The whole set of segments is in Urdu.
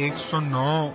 109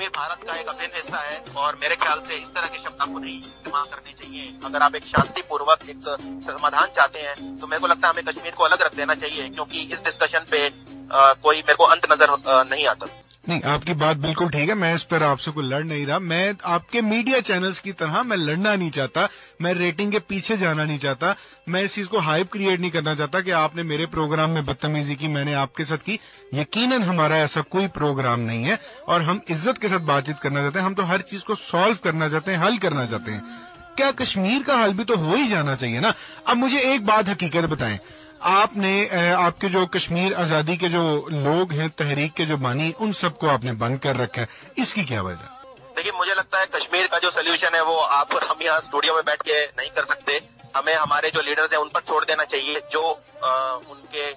کشمیر بھارت کا ایک ابھن حصہ ہے اور میرے خیال سے اس طرح کے شبد آپ کو نہیں استعمال کرنے چاہیے. اگر آپ ایک شانتی پوروک ایک سمادھان چاہتے ہیں تو میرے کو لگتا ہے ہمیں کشمیر کو الگ رکھ دینا چاہیے, کیونکہ اس ڈسکشن پہ کوئی میرے کو انت نظر نہیں آتا. نہیں, آپ کی بات بالکل ٹھیک ہے. میں اس پر آپ سے کوئی لڑ نہیں رہا. میں آپ کے میڈیا چینلز کی طرح میں لڑنا نہیں چاہتا, میں ریٹنگ کے پیچھے جانا نہیں چاہتا, میں اس چیز کو ہائپ کریٹ نہیں کرنا چاہتا کہ آپ نے میرے پروگرام میں بدتمیزی کی, میں نے آپ کے ساتھ کی. یقیناً ہمارا ایسا کوئی پروگرام نہیں ہے اور ہم عزت کے ساتھ بات چیت کرنا چاہتے ہیں. ہم تو ہر چیز کو سالو کرنا چاہتے ہیں, حل کرنا چاہتے ہیں. کیا کشمیر کا حل بھی تو ہو ہی جانا چاہیے نا. اب مجھے ایک بات حقیقت بتائیں, آپ نے آپ کے جو کشمیر آزادی کے جو لوگ ہیں, تحریک کے جو بانی, ان سب کو آپ نے بند کر رکھا ہے, اس کی کیا وجہ؟ دیکھیے, مجھے لگتا ہے کشمیر کا جو سولوشن ہے وہ آپ اور ہم یہاں اسٹوڈیو میں بیٹھ کے نہیں کر سکتے. ہمیں ہمارے جو لیڈرز ہیں ان پر چھوڑ دینا چاہیے, جو ان کی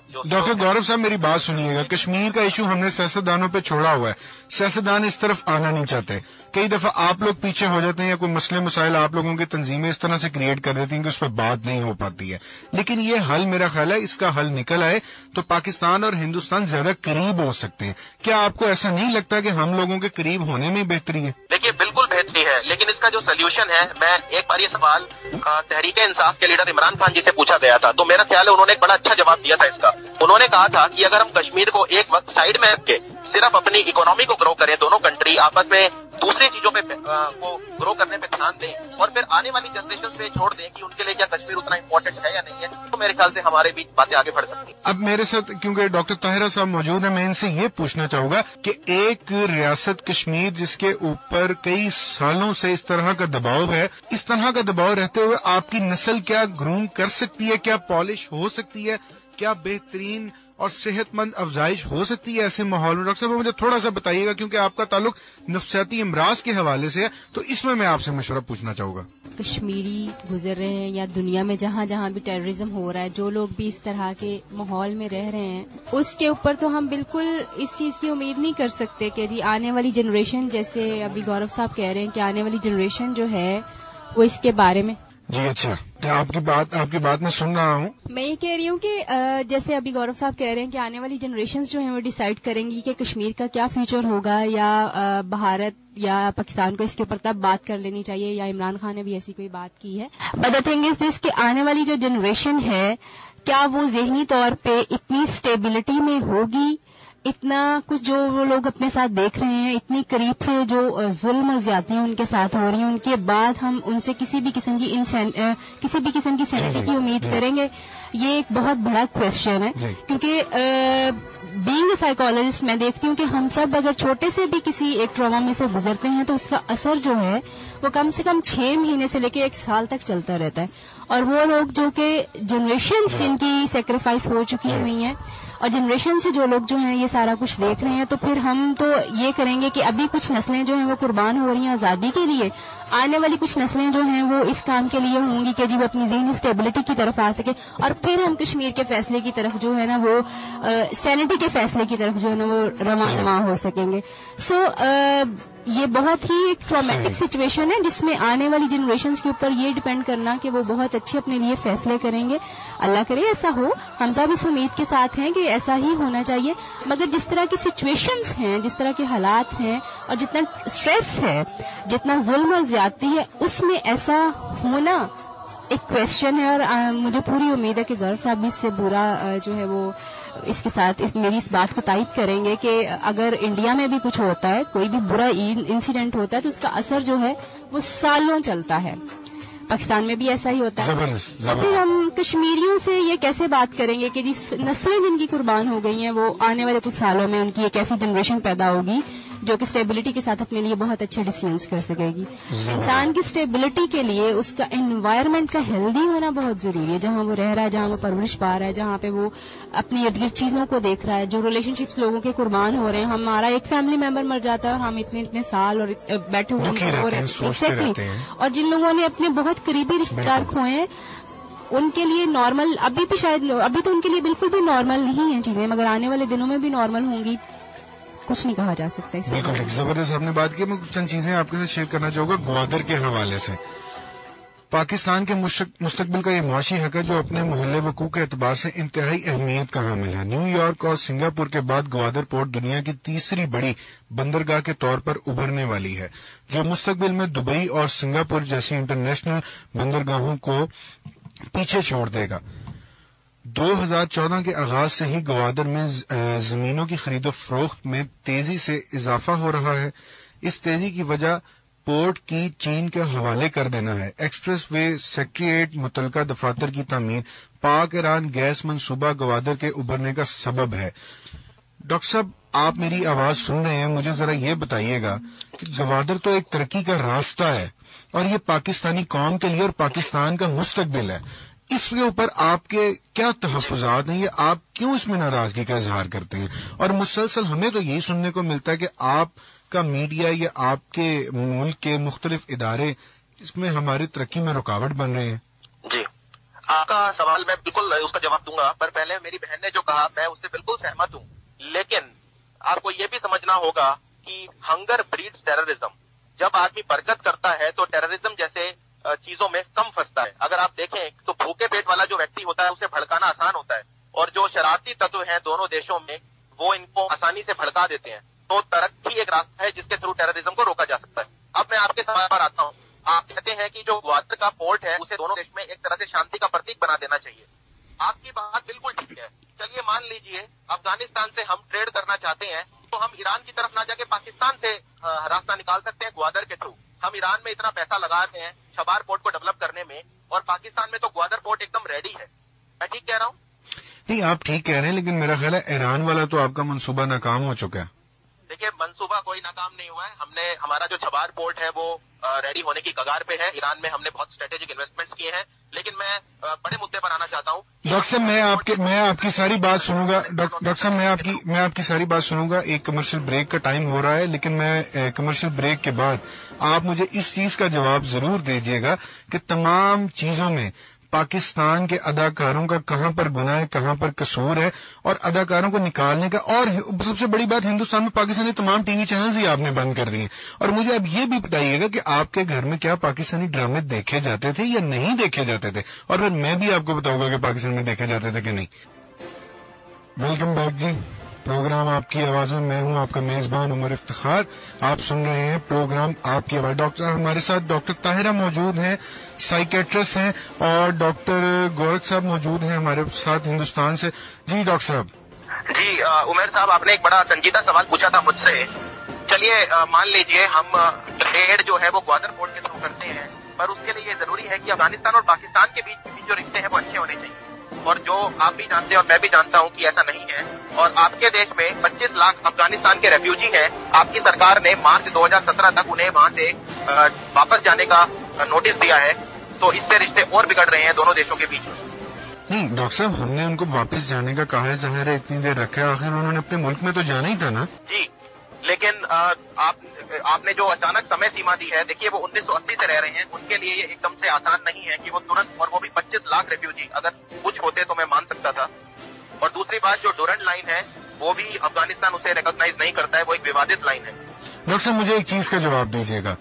جو ڈاکٹر گورو صاحب میری بات سنیے گا. کشمیر کا ایشو ہم نے سیاستدانوں پہ چھوڑا ہوا ہے, سیاستدان اس طرف آنا نہیں چاہتے. کئی دفعہ آپ لوگ پیچھے ہو جاتے ہیں یا کوئی مسئلے مسائل آپ لوگوں کی تنظیمیں اس طرح سے کریٹ کر دیتی ہیں کہ اس پہ بات نہیں ہو پاتی ہے. لیکن یہ حل میرا خیال ہے اس کا حل نکل آئے تو پاکستان اور ہندوستان زیادہ قریب ہو سکتے ہیں. کیا آپ کو ایسا نہیں لگتا کہ ہم لوگوں کے قریب ہونے میں بہتری ہے؟ دیکھیے, بالکل بہتری ہے, لیکن اس کا جو سولوشن ہے, میں ایک بار یہ سوال تحریک انصاف کے لیڈر عمران خان جی سے پوچھا گیا تھا, تو میرا خیال ہے انہوں نے ایک بڑا اچھا جواب دیا تھا اس کا. انہوں نے کہا تھا کہ اگر ہم کشمیر کو ایک وقت سائڈ میں رکھ کے صرف اپنی اکانومی کو گرو کریں, دونوں کنٹری آپس میں دوسری چیزوں پہ کو گرو کرنے پہ دھیان دیں اور پھر آنے والی جنریشن سے چھوڑ دیں کہ ان کے لیے کیا کشمیر اتنا امپورٹنٹ ہے یا نہیں ہے, تو میرے خیال سے ہمارے بیچ باتیں آگے بڑھ سکتی ہیں. اب میرے ساتھ کیونکہ ڈاکٹر طاہرہ صاحب موجود ہیں, میں ان سے یہ پوچھنا چاہوں گا کہ ایک ریاست کشمیر جس کے اوپر کئی سالوں سے اس طرح کا دباؤ ہے, اس طرح کا دباؤ رہتے ہوئے آپ کی نسل کیا گروم کر سکتی ہے, کیا پالش ہو سکتی ہے, کیا بہترین اور صحت مند افزائش ہو سکتی ہے ایسے ماحول میں؟ ڈاکٹر صاحب مجھے تھوڑا سا بتائیے گا, کیونکہ آپ کا تعلق نفسیاتی امراض کے حوالے سے ہے, تو اس میں آپ سے مشورہ پوچھنا چاہوں گا. کشمیری گزر رہے ہیں یا دنیا میں جہاں جہاں بھی ٹیررزم ہو رہا ہے, جو لوگ بھی اس طرح کے ماحول میں رہ رہے ہیں, اس کے اوپر تو ہم بالکل اس چیز کی امید نہیں کر سکتے کہ جی آنے والی جنریشن, جیسے ابھی گورو صاحب کہہ رہے ہیں کہ آنے والی جنریشن جو ہے وہ اس کے بارے میں. جی اچھا, آپ کی بات میں سن رہا ہوں. میں یہ کہہ رہی ہوں کہ جیسے ابھی گورو صاحب کہہ رہے ہیں کہ آنے والی جنریشنز جو ہیں وہ ڈیسائیڈ کریں گی کہ کشمیر کا کیا فیوچر ہوگا, یا بھارت یا پاکستان کو اس کے اوپر تب بات کر لینی چاہیے, یا عمران خان نے بھی ایسی کوئی بات کی ہے. بٹ دا تھنگ از دس کہ آنے والی جو جنریشن ہے کیا وہ ذہنی طور پہ اتنی اسٹیبلٹی میں ہوگی, اتنا کچھ جو وہ لوگ اپنے ساتھ دیکھ رہے ہیں, اتنی قریب سے جو ظلم اور زیادتیاں ان کے ساتھ ہو رہی ہیں, ان کے بعد ہم ان سے کسی بھی قسم کی سینٹی کی امید کریں گے؟ یہ ایک بہت بڑا کوشچن ہے, کیونکہ بینگ اے سائیکالوجسٹ میں دیکھتی ہوں کہ ہم سب اگر چھوٹے سے بھی کسی ایک ٹراما میں سے گزرتے ہیں تو اس کا اثر جو ہے وہ کم سے کم 6 مہینے سے لے کے 1 سال تک چلتا رہتا ہے. اور وہ لوگ جو کہ جنریشنز جن کی سیکریفائس ہو چکی ہوئی ہیں, اور جنریشن سے جو لوگ جو ہیں یہ سارا کچھ دیکھ رہے ہیں, تو پھر ہم تو یہ کریں گے کہ ابھی کچھ نسلیں جو ہیں وہ قربان ہو رہی ہیں آزادی کے لیے, آنے والی کچھ نسلیں جو ہیں وہ اس کام کے لیے ہوں گی کہ جی وہ اپنی ذہنی اسٹیبلٹی کی طرف آ سکے, اور پھر ہم کشمیر کے فیصلے کی طرف جو ہے نا وہ سینٹی کے فیصلے کی طرف جو ہے نا وہ رواں ہو سکیں گے. سو یہ بہت ہی ایک ٹرامیٹک سچویشن ہے جس میں آنے والی جنریشنز کے اوپر یہ ڈیپینڈ کرنا کہ وہ بہت اچھے اپنے لیے فیصلے کریں گے. اللہ کرے ایسا ہو, ہم سب اس امید کے ساتھ ہیں کہ ایسا ہی ہونا چاہیے. مگر جس طرح کی سچویشنز ہیں, جس طرح کے حالات ہیں, اور جتنا اسٹریس ہے, جتنا ظلم اور زیادتی ہے, اس میں ایسا ہونا ایک کویسچن ہے. اور مجھے پوری امید ہے کہ گورو صاحب بھی اس سے برا جو ہے وہ اس کے ساتھ میری اس بات کو تائید کریں گے کہ اگر انڈیا میں بھی کچھ ہوتا ہے, کوئی بھی برا انسیڈنٹ ہوتا ہے, تو اس کا اثر جو ہے وہ سالوں چلتا ہے. پاکستان میں بھی ایسا ہی ہوتا ہے. تو پھر ہم کشمیریوں سے یہ کیسے بات کریں گے کہ جس نسلیں جن کی قربان ہو گئی ہیں وہ آنے والے کچھ سالوں میں ان کی ایک ایسی جنریشن پیدا ہوگی جو کہ اسٹیبلٹی کے ساتھ اپنے لیے بہت اچھے ڈیسیژنز کر سکے گی. انسان کی اسٹیبلٹی کے لیے اس کا انوائرمنٹ کا ہیلدی ہونا بہت ضروری ہے, جہاں وہ رہ رہا ہے, جہاں وہ پرورش پا رہا ہے, جہاں پہ وہ اپنی ارد گرد چیزوں کو دیکھ رہا ہے, جو ریلیشن شپس لوگوں کے قربان ہو رہے ہیں. ہمارا ایک فیملی ممبر مر جاتا ہے اور ہم اتنے سال اور بیٹھے ہوئے, اور جن لوگوں نے اپنے بہت قریبی رشتے دار کھوئے ہیں ان کے لیے نارمل ابھی بھی شاید, ابھی تو ان کے لیے بالکل بھی نارمل نہیں ہیں چیزیں, مگر آنے والے دنوں میں بھی نارمل ہوں گی. کچھ نہیں کہا جا سکتا. بالکل زبردست آپ نے بات کی. میں چند چیزیں آپ کے ساتھ شیئر کرنا چاہوں گا گوادر کے حوالے سے. پاکستان کے مستقبل کا یہ معاشی حق ہے جو اپنے محل وقوع کے اعتبار سے انتہائی اہمیت کا حامل ہے. نیو یارک اور سنگاپور کے بعد گوادر پورٹ دنیا کی تیسری بڑی بندرگاہ کے طور پر ابھرنے والی ہے، جو مستقبل میں دبئی اور سنگاپور جیسی انٹرنیشنل بندرگاہوں کو پیچھے چھوڑ دے گا. 2014 کے آغاز سے ہی گوادر میں زمینوں کی خرید و فروخت میں تیزی سے اضافہ ہو رہا ہے. اس تیزی کی وجہ پورٹ کی چین کے حوالے کر دینا ہے. ایکسپریس وے، سیکریٹریٹ، متعلقہ دفاتر کی تعمیر، پاک ایران گیس منصوبہ گوادر کے ابھرنے کا سبب ہے. ڈاکٹر صاحب، آپ میری آواز سن رہے ہیں، مجھے ذرا یہ بتائیے گا کہ گوادر تو ایک ترقی کا راستہ ہے اور یہ پاکستانی قوم کے لیے اور پاکستان کا مستقبل ہے. اس کے اوپر آپ کے کیا تحفظات ہیں، یہ آپ کیوں اس میں ناراضگی کا اظہار کرتے ہیں؟ اور مسلسل ہمیں تو یہی سننے کو ملتا ہے کہ آپ کا میڈیا یا آپ کے ملک کے مختلف ادارے اس میں ہماری ترقی میں رکاوٹ بن رہے ہیں. جی، آپ کا سوال میں بالکل اس کا جواب دوں گا، پر پہلے میری بہن نے جو کہا میں اس سے بالکل سہمت ہوں. لیکن آپ کو یہ بھی سمجھنا ہوگا کہ ہنگر بریڈز ٹیررزم. جب آدمی برکت کرتا ہے تو ٹیررزم جیسے چیزوں میں کم پھنستا ہے. اگر آپ دیکھیں تو بھوکے پیٹ والا جو ویکتی ہوتا ہے اسے بھڑکانا آسان ہوتا ہے، اور جو شرارتی تتو ہیں دونوں دیشوں میں وہ ان کو آسانی سے بھڑکا دیتے ہیں. تو ترقی ایک راستہ ہے جس کے تھرو ٹیررزم کو روکا جا سکتا ہے. اب میں آپ کے سوال پر آتا ہوں. آپ کہتے ہیں کہ جو گوادر کا پورٹ ہے اسے دونوں دیش میں ایک طرح سے شانتی کا پرتیک بنا دینا چاہیے. آپ کی بات بالکل ٹھیک ہے. چلیے مان لیجئے افغانستان سے ہم ٹریڈ کرنا چاہتے ہیں تو ہم ایران کی طرف نہ جا کے پاکستان سے راستہ نکال سکتے ہیں گوادر کے تھرو. ہم ایران میں اتنا پیسہ لگا رہے ہیں چھبار پورٹ کو ڈیولپ کرنے میں، اور پاکستان میں تو گوادر پورٹ ایک دم ریڈی ہے. میں ٹھیک کہہ رہا ہوں؟ نہیں، آپ ٹھیک کہہ رہے ہیں، لیکن میرا خیال ہے ایران والا تو آپ کا منصوبہ ناکام ہو چکا ہے. دیکھیے، منصوبہ کوئی ناکام نہیں ہوا ہے. ہمارا جو چھبار پورٹ ہے وہ ریڈی ہونے کی کگار پہ ہے. ایران میں ہم نے بہت اسٹریٹجک انویسٹمنٹس کیے ہیں. لیکن میں بڑے مدعے پر آنا چاہتا ہوں. ڈاکٹر صاحب، میں آپ کی ساری بات سنوں گا. ڈاکٹر صاحب، میں آپ کی ساری بات سنوں گا. ایک کمرشل بریک کا ٹائم ہو رہا ہے، لیکن میں کمرشل بریک کے بعد آپ مجھے اس چیز کا جواب ضرور دیجیے گا کہ تمام چیزوں میں پاکستان کے اداکاروں کا کہاں پر گناہ ہے، کہاں پر قصور ہے، اور اداکاروں کو نکالنے کا. اور سب سے بڑی بات، ہندوستان میں پاکستانی تمام ٹی وی چینلز ہی آپ نے بند کر دیے. اور مجھے اب یہ بھی بتائیے گا کہ آپ کے گھر میں کیا پاکستانی ڈرامے دیکھے جاتے تھے یا نہیں دیکھے جاتے تھے، اور پھر میں بھی آپ کو بتاؤں گا کہ پاکستان میں دیکھے جاتے تھے کہ نہیں. ویلکم بیک جی. پروگرام آپ کی آوازوں میں ہوں، آپ کا میزبان عمر افتخار. آپ سن رہے ہیں پروگرام آپ کی آواز. ڈاکٹر ہمارے ساتھ ڈاکٹر طاہرہ موجود ہیں، سائیکیٹرسٹ ہیں، اور ڈاکٹر گورکھ صاحب موجود ہیں ہمارے ساتھ ہندوستان سے. جی ڈاکٹر صاحب. جی عمر صاحب، آپ نے ایک بڑا سنجیدہ سوال پوچھا تھا مجھ سے. چلیے مان لیجئے ہم ٹریڈ جو ہے وہ گوادر پورٹ کے تھرو کرتے ہیں، پر اس کے لیے یہ ضروری ہے کہ افغانستان اور پاکستان کے بیچ جو رشتے ہیں وہ اچھے ہونے چاہیے. اور جو آپ بھی جانتے ہیں اور میں بھی جانتا ہوں کہ ایسا نہیں ہے. اور آپ کے دیش میں 25 لاکھ افغانستان کے ریفیوجی ہیں. آپ کی سرکار نے مارچ 2017 تک انہیں وہاں سے واپس جانے کا نوٹس دیا ہے. تو اس سے رشتے اور بگڑ رہے ہیں دونوں دیشوں کے بیچ. نہیں ڈاکٹر صاحب، ہم نے ان کو واپس جانے کا کہا ہے، ظاہر ہے اتنی دیر رکھا ہے، آخر انہوں نے اپنے ملک میں تو جانا ہی تھا نا. جی، لیکن آپ نے جو اچانک سمے سیما دی ہے، دیکھیے وہ 1980 سے رہ رہے ہیں. ان کے لیے یہ ایک دم سے آسان نہیں ہے کہ وہ ترنت، اور وہ بھی 25 لاکھ ریفیوجی. اگر کچھ ہوتے تو میں مان سکتا تھا. اور دوسری بات، جو ڈورنٹ لائن ہے وہ بھی افغانستان اسے ریکگنائز نہیں کرتا ہے، وہ ایک ووادت لائن ہے. ڈاکٹر صاحب، مجھے ایک چیز کا جواب دیجیے گا.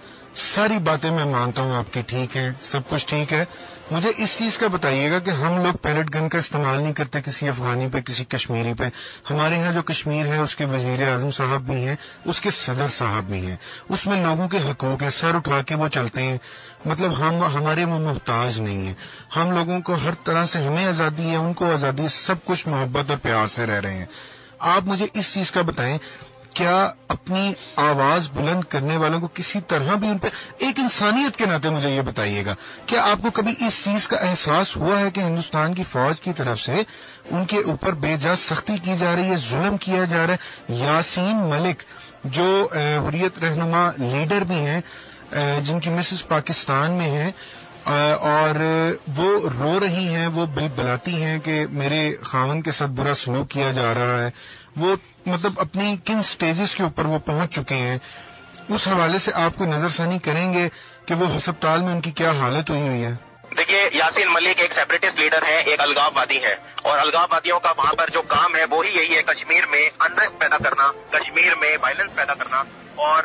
ساری باتیں میں مانتا ہوں آپ کی ٹھیک ہیں، سب کچھ ٹھیک ہے. مجھے اس چیز کا بتائیے گا کہ ہم لوگ پیلٹ گن کا استعمال نہیں کرتے کسی افغانی پہ، کسی کشمیری پہ. ہمارے ہاں جو کشمیر ہے اس کے وزیر اعظم صاحب بھی ہیں، اس کے صدر صاحب بھی ہیں. اس میں لوگوں کے حقوق ہیں، سر اٹھا کے وہ چلتے ہیں. مطلب ہمارے وہ محتاج نہیں ہیں. ہم لوگوں کو ہر طرح سے، ہمیں آزادی ہے، ان کو آزادی ہے، سب کچھ محبت اور پیار سے رہ رہے ہیں. آپ مجھے اس چیز کا بتائیں، کیا اپنی آواز بلند کرنے والوں کو کسی طرح بھی ان پہ ایک انسانیت کے ناطے مجھے یہ بتائیے گا، کیا آپ کو کبھی اس چیز کا احساس ہوا ہے کہ ہندوستان کی فوج کی طرف سے ان کے اوپر بے جا سختی کی جا رہی ہے، ظلم کیا جا رہا ہے؟ یاسین ملک جو حریت رہنما لیڈر بھی ہیں، جن کی مسز پاکستان میں ہیں، اور وہ رو رہی ہیں، وہ بلاتی ہیں کہ میرے خاوند کے ساتھ برا سلوک کیا جا رہا ہے. وہ مطلب اپنی کن سٹیجز کے اوپر وہ پہنچ چکے ہیں. اس حوالے سے آپ کو نظر ثانی کریں گے کہ وہ ہسپتال میں ان کی کیا حالت ہوئی ہے؟ دیکھیے، یاسین ملک ایک سیپریٹسٹ لیڈر ہے، ایک الگاو وادی ہے، اور الگاو وادیوں کا وہاں پر جو کام ہے وہی یہی ہے، کشمیر میں انریسٹ پیدا کرنا، کشمیر میں وائلنس پیدا کرنا. اور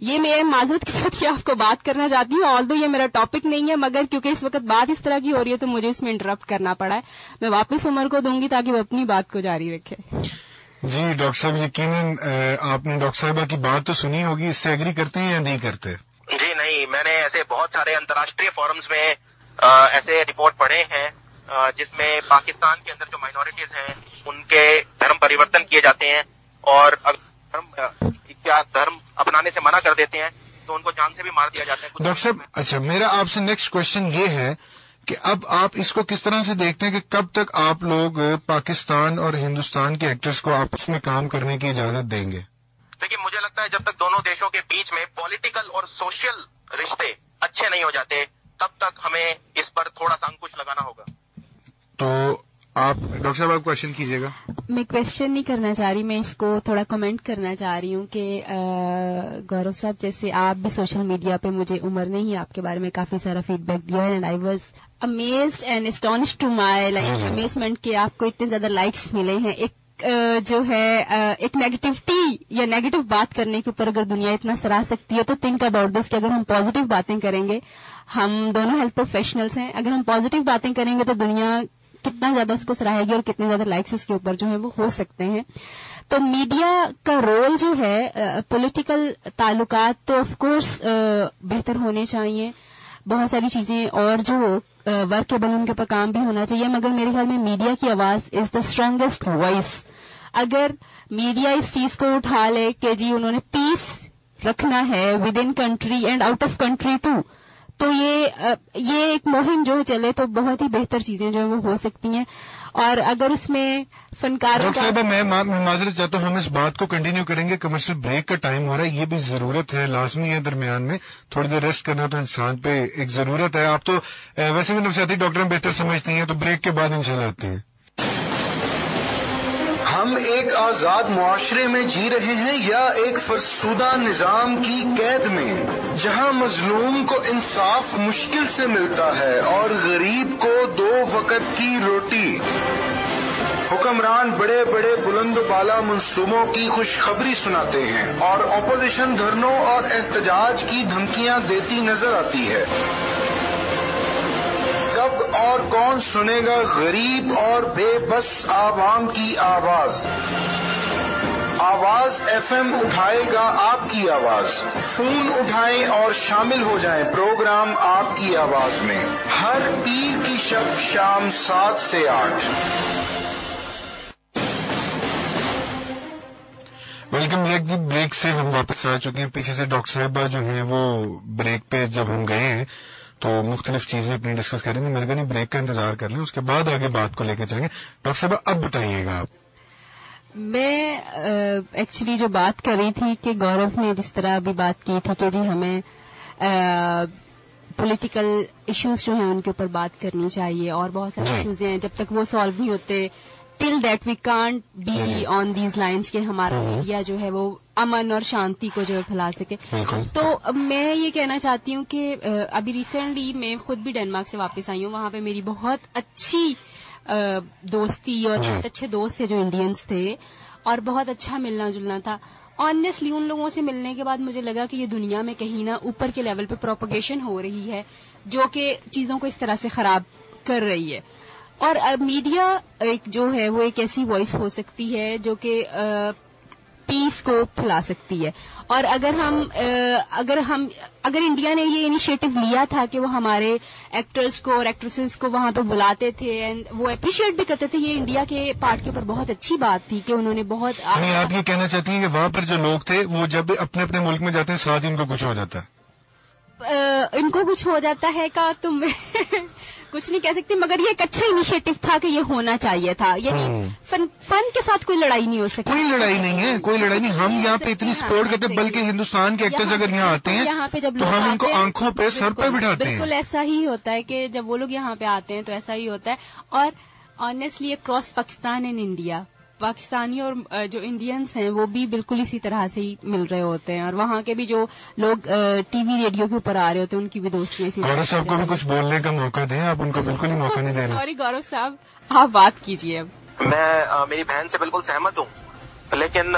یہ میں معذرت کے ساتھ یہ آپ کو بات کرنا چاہتی ہوں، آلدو یہ میرا ٹاپک نہیں ہے، مگر کیونکہ اس وقت بات اس طرح کی ہو رہی ہے تو مجھے اس میں انٹرپٹ کرنا پڑا ہے. میں واپس عمر کو دوں گی تاکہ وہ اپنی بات کو جاری رکھے. جی ڈاکٹر صاحب، یقیناً آپ نے ڈاکٹر صاحبہ کی بات تو سنی ہوگی، اس سے ایگری کرتے ہیں یا نہیں کرتے؟ جی نہیں، میں نے ایسے بہت سارے انترراشٹریہ فورمز میں ایسے رپورٹ پڑھے ہیں جس میں پاکستان کے اندر جو مائنورٹیز ہیں ان کے دھرم پریورتن کیے جاتے ہیں، اور کیا دھرم اپنانے سے منع کر دیتے ہیں تو ان کو جان سے بھی مار دیا جاتا ہے. ڈاکٹر صاحب اچھا، میرا آپ سے نیکسٹ کوشچن یہ ہے کہ اب آپ اس کو کس طرح سے دیکھتے ہیں کہ کب تک آپ لوگ پاکستان اور ہندوستان کے ایکٹرز کو آپس میں کام کرنے کی اجازت دیں گے؟ دیکھیے، مجھے لگتا ہے جب تک دونوں دیشوں کے بیچ میں پولیٹیکل اور سوشل رشتے اچھے نہیں ہو جاتے تب تک ہمیں اس پر تھوڑا سا انکش لگانا ہوگا. تو آپ ڈاکٹر صاحب آپ کوشچن کیجیے گا. میں کوشچن نہیں کرنا چاہ رہی، میں اس کو تھوڑا کمنٹ کرنا چاہ رہی ہوں کہ گورو صاحب جیسے آپ بھی سوشل میڈیا پہ، مجھے عمر نے ہی آپ کے بارے میں کافی سارا فیڈ بیک دیا ہے، and I was amazed and astonished to my amazement کہ آپ کو اتنے زیادہ لائکس ملے ہیں. جو ہے ایک نیگیٹیوٹی یا نیگیٹو بات کرنے کے اوپر اگر دنیا اتنا سراہ سکتی ہے تو تھنک اباؤٹ دس کہ اگر ہم پازیٹیو باتیں کریں گے، ہم دونوں ہیلتھ پروفیشنلز ہیں، اگر ہم پازیٹیو باتیں کریں گے تو دنیا کتنا زیادہ اس کو سراہے گی اور کتنے زیادہ لائکس اس کے اوپر جو ہے وہ ہو سکتے ہیں. تو میڈیا کا رول جو ہے پولیٹیکل تعلقات تو آف کورس بہتر ہونے چاہیے، بہت ساری چیزیں اور جو ورکیبل ان کے اوپر کام بھی ہونا چاہیے، مگر میرے خیال میں میڈیا کی آواز از دا اسٹرانگیسٹ وائس. اگر میڈیا اس چیز کو اٹھا لے کہ جی انہوں نے پیس رکھنا ہے within country and out of country too, تو یہ ایک مہم جو چلے تو بہت ہی بہتر چیزیں جو وہ ہو سکتی ہیں. اور اگر اس میں فنکاروں ڈاکٹر صاحبہ میں معذرت چاہتا ہوں، ہم اس بات کو کنٹینیو کریں گے، کمرشل بریک کا ٹائم ہو رہا ہے، یہ بھی ضرورت ہے، لازمی ہے درمیان میں تھوڑی دیر ریسٹ کرنا تو انسان پہ ایک ضرورت ہے. آپ تو ویسے بھی نفسیاتی ڈاکٹر بہتر سمجھتے ہیں، تو بریک کے بعد انشاءاللہ آتے ہیں. ہم ایک آزاد معاشرے میں جی رہے ہیں یا ایک فرسودہ نظام کی قید میں، جہاں مظلوم کو انصاف مشکل سے ملتا ہے اور غریب کو 2 وقت کی روٹی. حکمران بڑے بڑے بلند و بالا منصوبوں کی خوشخبری سناتے ہیں اور اپوزیشن دھرنوں اور احتجاج کی دھمکیاں دیتی نظر آتی ہے. کب اور کون سنے گا غریب اور بے بس عوام کی آواز؟ آواز FM اٹھائے گا آپ کی آواز. فون اٹھائیں اور شامل ہو جائیں پروگرام آپ کی آواز میں، ہر پیر کی شب شام 7 سے 8. Welcome back. جی بریک سے ہم واپس آ چکے ہیں. پیچھے سے ڈاکٹر صاحبہ جو ہیں وہ بریک پہ جب ہم گئے ہیں تو مختلف چیزیں اپنی ڈسکس کریں گے. میرے بریک کا انتظار کر لیں، اس کے بعد آگے بات کو لے کے چلیں گے. ڈاکٹر صاحبہ اب بتائیے گا آپ. میں ایکچولی جو بات کر رہی تھی کہ گورو نے جس طرح ابھی بات کی تھی کہ جی ہمیں پولیٹیکل ایشوز جو ہیں ان کے اوپر بات کرنی چاہیے، اور بہت سارے ایشوز ہیں جب تک وہ سالو نہیں ہوتے till that we can't be on these lines کہ ہمارا میڈیا جو ہے وہ امن اور شانتی کو جو ہے پھیلا سکے. تو میں یہ کہنا چاہتی ہوں کہ ابھی ریسنٹلی میں خود بھی ڈنمارک سے واپس آئی ہوں، وہاں پہ میری بہت اچھی دوستی اور بہت اچھے دوست تھے جو انڈینس تھے، اور بہت اچھا ملنا جلنا تھا. آنیسٹلی ان لوگوں سے ملنے کے بعد مجھے لگا کہ یہ دنیا میں کہیں نہ اوپر کے لیول پہ پروپیگیشن ہو رہی ہے جو کہ چیزوں کو اس طرح سے خراب کر رہی ہے. اور میڈیا ایک جو ہے وہ ایک ایسی وائس ہو سکتی ہے جو کہ پیس کو پھیلا سکتی ہے. اور اگر انڈیا نے یہ انیشیٹو لیا تھا کہ وہ ہمارے ایکٹرز کو اور ایکٹریسز کو وہاں پہ بلاتے تھے اینڈ وہ اپریشیٹ بھی کرتے تھے، یہ انڈیا کے پارٹ کے اوپر بہت اچھی بات تھی کہ انہوں نے بہت. آپ یہ کہنا چاہتی ہیں کہ وہاں پر جو لوگ تھے وہ جب اپنے اپنے ملک میں جاتے ہیں ساتھ ہی ان کو کچھ ہو جاتا ہے؟ ان کو کچھ ہو جاتا ہے کا تم کچھ نہیں کہہ سکتی، مگر یہ ایک اچھا انیشیٹو تھا کہ یہ ہونا چاہیے تھا. یعنی فن کے ساتھ کوئی لڑائی نہیں ہو سکتی. کوئی لڑائی نہیں ہے، کوئی لڑائی نہیں. ہم یہاں پہ اتنی سپورٹ کرتے ہیں، بلکہ ہندوستان کے ایکٹرز اگر یہاں آتے ہیں یہاں پہ جب تو ہم ان کو آنکھوں پہ سر پہ بٹھاتے ہیں. بالکل ایسا ہی ہوتا ہے کہ جب وہ لوگ یہاں پہ آتے ہیں تو ایسا ہی ہوتا ہے. اور honestly across Pakistan and India, Pakistani اور جو انڈینس ہیں وہ بھی بالکل اسی طرح سے ہی مل رہے ہوتے ہیں، اور وہاں کے بھی جو لوگ ٹی وی ریڈیو کے اوپر آ رہے ہوتے ہیں ان کی بھی دوستیاں اسی طرح. گورو صاحب کو بھی کچھ بولنے کا موقع دیں، آپ ان کو بالکل ہی موقع نہیں دے رہے. سوری گورو صاحب، آپ بات کیجیے. اب میں میری بہن سے بالکل سہمت ہوں، لیکن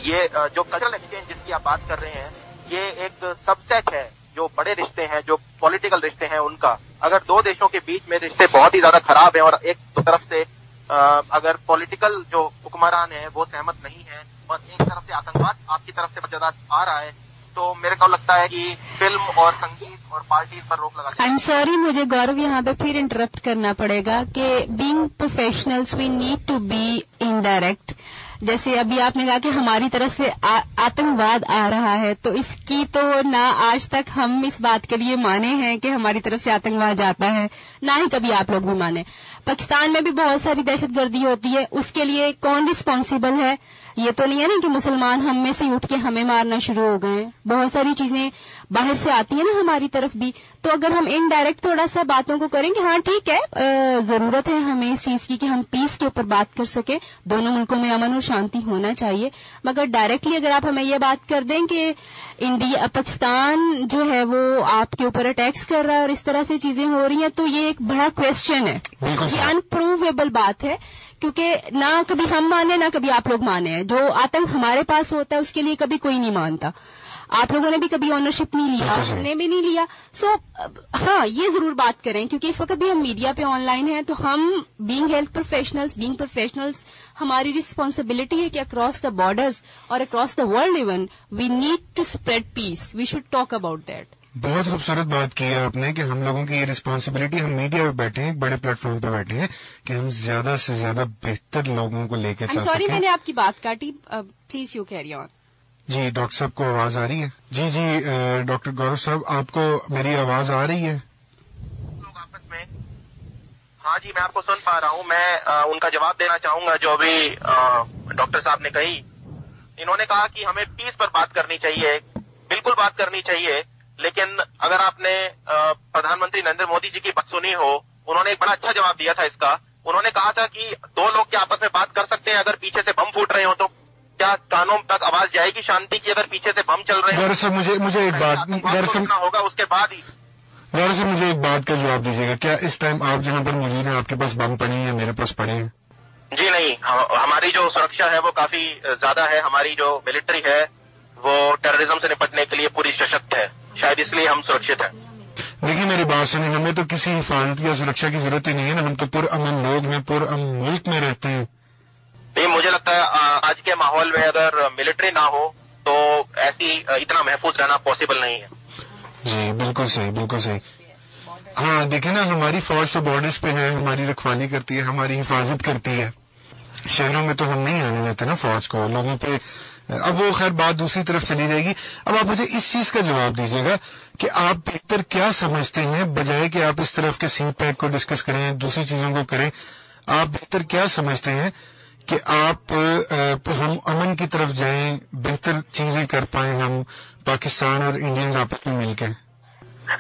یہ جو کلچرل ایکسچینج جس کی آپ بات کر رہے ہیں یہ ایک سب سیٹ ہے جو بڑے رشتے ہیں, جو پولیٹیکل رشتے ہیں ان کا. اگر دو دیشوں کے بیچ میں رشتے بہت ہی زیادہ خراب ہیں اور ایک طرف سے اگر پولیٹیکل جو حکمران ہیں وہ سہمت نہیں ہیں اور ایک طرف سے آتنکواد آپ کی طرف سے بہت زیادہ آ رہا ہے, تو میرے کو لگتا ہے کہ فلم اور سنگیت اور پارٹیز پر روک لگا. آئی ایم سوری, مجھے گورو یہاں پہ پھر انٹرپٹ کرنا پڑے گا کہ being professionals we need to be indirect. جیسے ابھی آپ نے کہا کہ ہماری طرف سے آتنکواد آ رہا ہے, تو اس کی تو نہ آج تک ہم اس بات کے لیے مانے ہیں کہ ہماری طرف سے آتنکواد جاتا ہے, نہ ہی کبھی آپ لوگ بھی مانے. پاکستان میں بھی بہت ساری دہشت گردی ہوتی ہے, اس کے لیے کون رسپانسیبل ہے؟ یہ تو نہیں ہے نا کہ مسلمان ہم میں سے اٹھ کے ہمیں مارنا شروع ہو گئے ہیں. بہت ساری چیزیں باہر سے آتی ہیں نا ہماری طرف بھی. تو اگر ہم انڈائریکٹ تھوڑا سا باتوں کو کریں کہ ہاں ٹھیک ہے, ضرورت ہے ہمیں اس چیز کی کہ ہم پیس کے اوپر بات کر سکیں, دونوں ملکوں میں امن اور شانتی ہونا چاہیے, مگر ڈائریکٹلی اگر آپ ہمیں یہ بات کر دیں کہ پاکستان جو ہے وہ آپ کے اوپر اٹیکس کر رہا ہے اور اس طرح سے چیزیں ہو رہی ہیں, تو یہ ایک بڑا کویسچن ہے, یہ انپروویبل بات ہے, کیونکہ نہ کبھی ہم مانے نہ کبھی آپ لوگ مانے ہیں. جو آتنک ہمارے پاس ہوتا ہے اس کے لیے کبھی کوئی نہیں مانتا. آپ لوگوں نے بھی کبھی اونرشپ نہیں لیا, ہم نے بھی نہیں لیا. سو ہاں, یہ ضرور بات کریں, کیونکہ اس وقت بھی ہم میڈیا پہ آن لائن ہیں, تو ہم بینگ ہیلتھ پروفیشنلز ہماری رسپانسبلٹی ہے کہ اکراس دا بارڈرز اور across the world even we need to spread peace. We should talk about that. بہت خوبصورت بات کی ہے آپ نے کہ ہم لوگوں کی یہ رسپانسبلٹی, ہم میڈیا پہ بیٹھے ہیں, بڑے پلیٹ فارم پہ بیٹھے ہیں, کہ ہم زیادہ سے زیادہ بہتر لوگوں کو لے کے چل سکیں. سوری میں نے آپ کی بات کاٹی, پلیز یو کیری آن. جی ڈاکٹر صاحب کو آواز آ رہی ہے؟ جی ڈاکٹر گورو صاحب, آپ کو میری آواز آ رہی ہے؟ آپس میں ہاں جی, میں آپ کو سن پا رہا ہوں. میں ان کا جواب دینا چاہوں گا جو ابھی ڈاکٹر صاحب نے کہی. انہوں نے کہا کہ ہمیں پیس پر بات کرنی چاہیے, بالکل بات کرنی چاہیے, لیکن اگر آپ نے پردھان منتری نریندر مودی جی کی بات سنی ہو, انہوں نے ایک بڑا اچھا جواب دیا تھا اس کا. انہوں نے کہا تھا کہ دو لوگ کیا آپس میں بات کر سکتے ہیں اگر پیچھے سے بم پھوٹ رہے ہوں, تو کیا کانوں تک آواز جائے گی شانتی کی اگر پیچھے سے بم چل رہے ہیں؟ دراصل مجھے ایک بات ہوگا اس کے بعد ہی. دراصل مجھے ایک بات کا جواب دیجیے گا, کیا اس ٹائم آپ جہاں پر موجود ہیں آپ کے پاس بم پڑے ہیں یا میرے پاس پڑے ہیں؟ جی نہیں, ہماری جو سرکشا ہے وہ کافی زیادہ ہے. ہماری جو ملٹری ہے وہ ٹیررزم سے نپٹنے کے لیے پوری سشکت ہے, شاید اس لیے ہم سرکشت ہیں. دیکھیے میری بات سنیں, ہمیں تو کسی حفاظت یا سرکشا کی ضرورت ہی نہیں ہے نا, ہم تو پرامن لوگ ہیں, پرامن ملک میں رہتے ہیں. مجھے لگتا ہے آج کے ماحول میں اگر ملٹری نہ ہو تو ایسی اتنا محفوظ رہنا پاسبل نہیں ہے. جی بالکل صحیح. ہاں دیکھیں نا, ہماری فوج تو بارڈرز پہ ہے, ہماری رکھوالی کرتی ہے, ہماری حفاظت کرتی ہے. شہروں میں تو ہم نہیں آنے دیتے نا فوج کو, لوگوں پہ. اب وہ خیر بات دوسری طرف چلی جائے گی. اب آپ مجھے اس چیز کا جواب دیجیے گا کہ آپ بہتر کیا سمجھتے ہیں, بجائے کہ آپ اس طرف کے سی پیک کو ڈسکس کریں, دوسری چیزوں کو کریں, آپ بہتر کیا سمجھتے ہیں کہ ہم امن کی طرف جائیں, بہتر چیزیں کر پائیں ہم پاکستان اور انڈینز آپس میں مل کے؟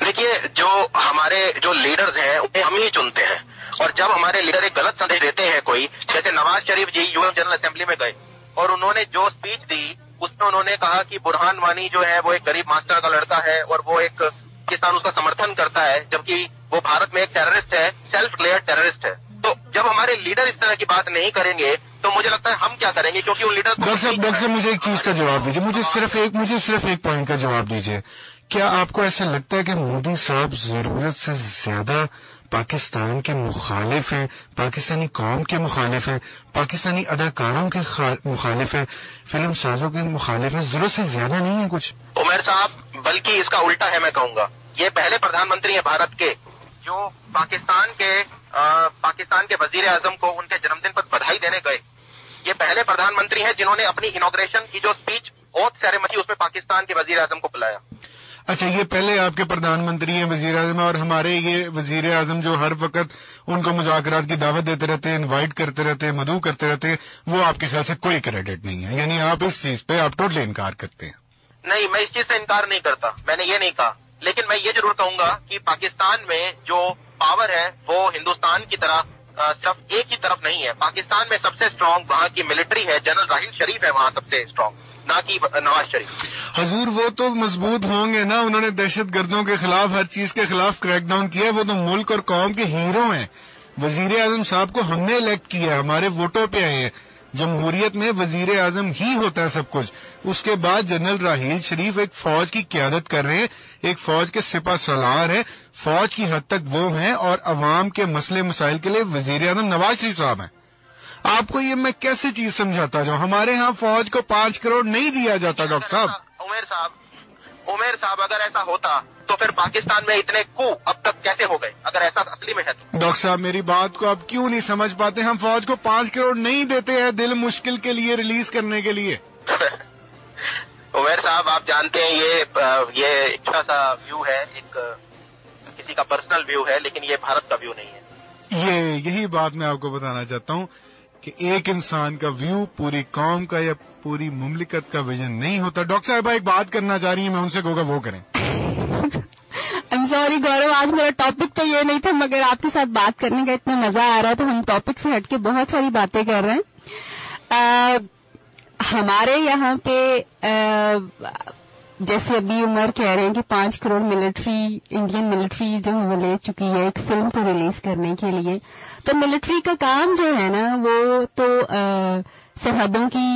دیکھیے, جو ہمارے جو لیڈرز ہیں انہیں ہم ہی چنتے ہیں, اور جب ہمارے لیڈر ایک غلط سندیش دیتے ہیں کوئی, جیسے نواز شریف جی UN جنرل اسمبلی میں گئے اور انہوں نے جو اسپیچ دی اس میں انہوں نے کہا کہ برہان وانی جو ہے وہ ایک غریب ماسٹر کا لڑکا ہے اور وہ ایک پاکستان اس کا سمرتھن کرتا ہے, جبکہ وہ بھارت میں ایک ٹیررسٹ ہے, سیلف ڈکلیئرڈ ٹیررسٹ ہے. تو جب ہمارے لیڈر اس طرح کی بات نہیں کریں گے تو مجھے لگتا ہے ہم کیا کریں گے, کیونکہ ان لیڈر. ڈاکٹر صاحب مجھے ایک چیز کا جواب دیجیے, مجھے صرف ایک پوائنٹ کا جواب دیجیے. کیا آپ کو ایسا لگتا ہے کہ مودی صاحب ضرورت سے زیادہ پاکستان کے مخالف ہیں, پاکستانی قوم کے مخالف ہیں, پاکستانی اداکاروں کے مخالف ہیں, فلم سازوں کے مخالف ہیں, ضرورت سے زیادہ نہیں ہے کچھ؟ عمر صاحب بلکہ اس کا الٹا ہے, میں کہوں گا. یہ پہلے پردھان منتری ہیں بھارت کے جو پاکستان کے وزیر اعظم کو ان کے جنم دن پر بدھائی دینے گئے. یہ پہلے پردھان منتری ہیں جنہوں نے اپنی انوگریشن کی جو اسپیچ اوتھ سیریمنی اس میں پاکستان کے وزیر اعظم کو بلایا. اچھا, یہ پہلے آپ کے پردھان منتری ہیں, وزیر اعظم, اور ہمارے یہ وزیر اعظم جو ہر وقت ان کو مذاکرات کی دعوت دیتے رہتے ہیں, انوائٹ کرتے رہتے ہیں, مدعو کرتے رہتے ہیں, وہ آپ کے خیال سے کوئی کریڈٹ نہیں ہے, یعنی آپ اس چیز پہ آپ ٹوٹلی انکار کرتے ہیں؟ نہیں, میں اس چیز سے انکار نہیں کرتا, میں نے یہ نہیں کہا, لیکن میں یہ ضرور کہوں گا کہ پاکستان میں جو پاور ہے وہ ہندوستان کی طرح صرف ایک ہی طرف نہیں ہے. پاکستان میں سب سے اسٹرانگ وہاں کی ملٹری ہے, جنرل راحیل شریف ہے وہاں سب سے اسٹرانگ, نہ کہ نواز شریف. حضور وہ تو مضبوط ہوں گے نا, انہوں نے دہشت گردوں کے خلاف ہر چیز کے خلاف کریک ڈاؤن کیا, وہ تو ملک اور قوم کے ہیرو ہیں. وزیر اعظم صاحب کو ہم نے الیکٹ کیا, ہمارے ووٹوں پہ آئے ہیں, جمہوریت میں وزیر اعظم ہی ہوتا ہے سب کچھ. اس کے بعد جنرل راحیل شریف ایک فوج کی قیادت کر رہے ہیں, ایک فوج کے سپہ سالار ہیں, فوج کی حد تک وہ ہیں, اور عوام کے مسئلے مسائل کے لیے وزیر اعظم نواز شریف صاحب ہیں. آپ کو یہ میں کیسے چیز سمجھاتا جاؤں؟ ہمارے ہاں فوج کو 5 کروڑ نہیں دیا جاتا ڈاکٹر صاحب. عمیر صاحب اگر ایسا ہوتا تو پھر پاکستان میں اتنے کو اب تک کیسے ہو گئے اگر ایسا اصلی میں ہے تو؟ ڈاکٹر صاحب میری بات کو آپ کیوں نہیں سمجھ پاتے؟ ہم فوج کو 5 کروڑ نہیں دیتے ہیں دل مشکل کے لیے ریلیز کرنے کے لیے. عمیر صاحب آپ جانتے ہیں یہ ایک چھوٹا سا ویو ہے, ایک کسی کا پرسنل ویو ہے, لیکن یہ بھارت کا ویو نہیں ہے. یہی بات میں آپ کو بتانا چاہتا ہوں کہ ایک انسان کا ویو پوری قوم کا یا پوری مملکت کا ویژن نہیں ہوتا. ڈاکٹر صاحبہ ایک بات کرنا چاہ رہی ہیں, میں ان سے کہوں گا وہ کریں. I'm sorry گورو, آج میرا ٹاپک تو یہ نہیں تھا, مگر آپ کے ساتھ بات کرنے کا اتنا مزہ آ رہا ہے تو ہم ٹاپک سے ہٹ کے بہت ساری باتیں کر رہے ہیں. ہمارے یہاں پہ جیسے ابھی عمر کہہ رہے ہیں کہ 5 کروڑ ملٹری, انڈین ملٹری جو ہے وہ لے چکی ہے ایک فلم کو ریلیز کرنے کے لیے. تو ملٹری کا کام جو ہے نا وہ تو سرحدوں کی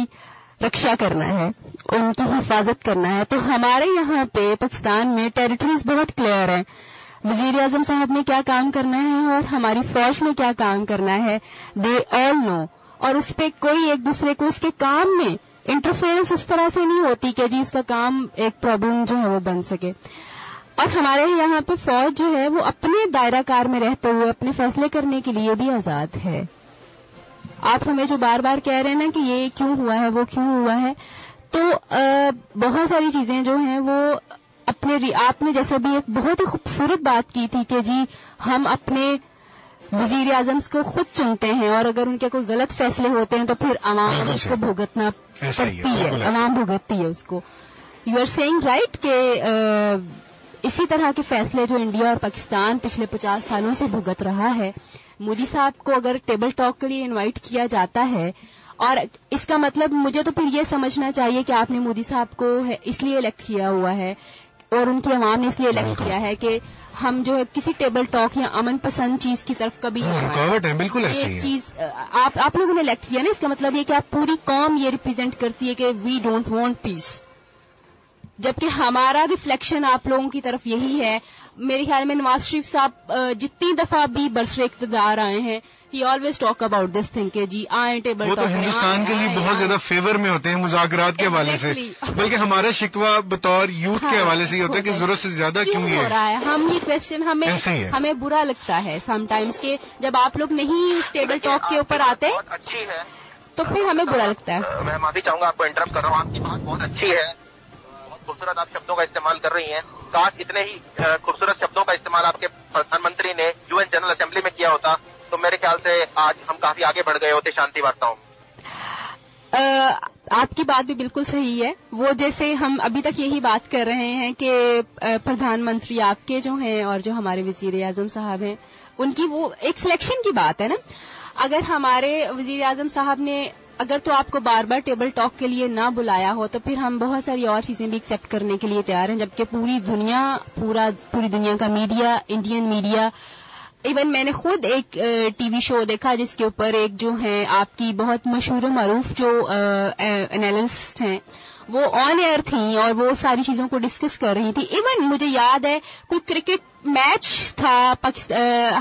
رکشا کرنا ہے, ان کی حفاظت کرنا ہے. تو ہمارے یہاں پہ پاکستان میں ٹیریٹریز بہت کلیئر ہیں. وزیر اعظم صاحب نے کیا کام کرنا ہے اور ہماری فوج نے کیا کام کرنا ہے, دے آل نو. اور اس پہ کوئی ایک دوسرے کو اس کے کام میں انٹرفیئرنس اس طرح سے نہیں ہوتی کہ جی اس کا کام ایک پرابلم جو ہے وہ بن سکے. اور ہمارے یہاں پہ فوج جو ہے وہ اپنے دائرہ کار میں رہتے ہوئے اپنے فیصلے کرنے کے لیے بھی آزاد ہے. آپ ہمیں جو بار بار کہہ رہے ہیں نا کہ یہ کیوں ہوا ہے وہ کیوں ہوا ہے, تو بہت ساری چیزیں جو ہیں وہ آپ نے جیسے بھی ایک بہت ہی خوبصورت بات کی تھی کہ جی ہم اپنے وزیر اعظم کو خود چنتے ہیں اور اگر ان کے کوئی غلط فیصلے ہوتے ہیں تو پھر عوام اس کو بھگتنا پڑتی ہے, عوام بھگتتی ہے اس کو. یو آر سیئنگ رائٹ کہ اسی طرح کے فیصلے جو انڈیا اور پاکستان پچھلے 50 سالوں سے بھگت رہا ہے, مودی صاحب کو اگر ٹیبل ٹاک کے لیے انوائٹ کیا جاتا ہے, اور اس کا مطلب مجھے تو پھر یہ سمجھنا چاہیے کہ آپ نے مودی صاحب کو اس لیے الیکٹ کیا ہوا ہے اور ان کی عوام نے اس لیے الیکٹ کیا ہے کہ ہم جو ہے کسی ٹیبل ٹاک یا امن پسند چیز کی طرف کبھی رکاوٹ ہے. بالکل ایک چیز آپ لوگوں نے الیکٹ کیا نا, اس کا مطلب یہ کہ آپ پوری قوم یہ ریپرزینٹ کرتی ہے کہ وی ڈونٹ وانٹ پیس, جبکہ ہمارا ریفلیکشن آپ لوگوں کی طرف یہی ہے. میرے خیال میں نواز شریف صاحب جتنی دفعہ بھی برسر اقتدار آئے ہیں he always talk about this thing کہ جی آئیں ٹیبل ٹاک. وہ تو ہندوستان کے لیے بہت زیادہ فیور میں ہوتے ہیں مذاکرات کے حوالے سے, بلکہ ہمارا شکوہ بطور یوتھ کے حوالے سے یہ ہوتا ہے کہ ضرورت سے زیادہ کیوں ہو رہا ہے. ہم یہ کوشچن ہمیں برا لگتا ہے سم ٹائمز کہ جب آپ لوگ نہیں اس ٹیبل ٹاک کے اوپر آتے اچھی ہے تو پھر ہمیں برا لگتا ہے. میں معافی چاہوں گا, آپ کو انٹرپٹ کر رہا ہوں, آپ کی بات بہت اچھی ہے, بہت خوبصورت آپ شبدوں کا استعمال کر رہی ہیں. کاش اتنے ہی خوبصورت شبدوں کا استعمال آپ کے پردھان منتری نے UN جنرل اسمبلی میں کیا ہوتا تو میرے خیال سے آج ہم کافی آگے بڑھ گئے ہوتے شانتی وارتاؤں. آپ کی بات بھی بالکل صحیح ہے. وہ جیسے ہم ابھی تک یہی بات کر رہے ہیں کہ پردھان منتری آپ کے جو ہیں اور جو ہمارے وزیر اعظم صاحب ہیں ان کی وہ ایک سلیکشن کی بات ہے نا. اگر ہمارے وزیر اعظم صاحب نے اگر تو آپ کو بار بار ٹیبل ٹاک کے لیے نہ بلایا ہو تو پھر ہم بہت ساری اور چیزیں بھی ایکسپٹ کرنے کے لیے تیار ہیں, جبکہ پوری دنیا کا میڈیا, انڈین میڈیا, ایون میں نے خود ایک ٹی وی شو دیکھا جس کے اوپر ایک جو ہیں آپ کی بہت مشہور و معروف جو انالسٹ ہیں وہ آن ایئر تھیں اور وہ ساری چیزوں کو ڈسکس کر رہی تھی. ایون مجھے یاد ہے کوئی کرکٹ میچ تھا,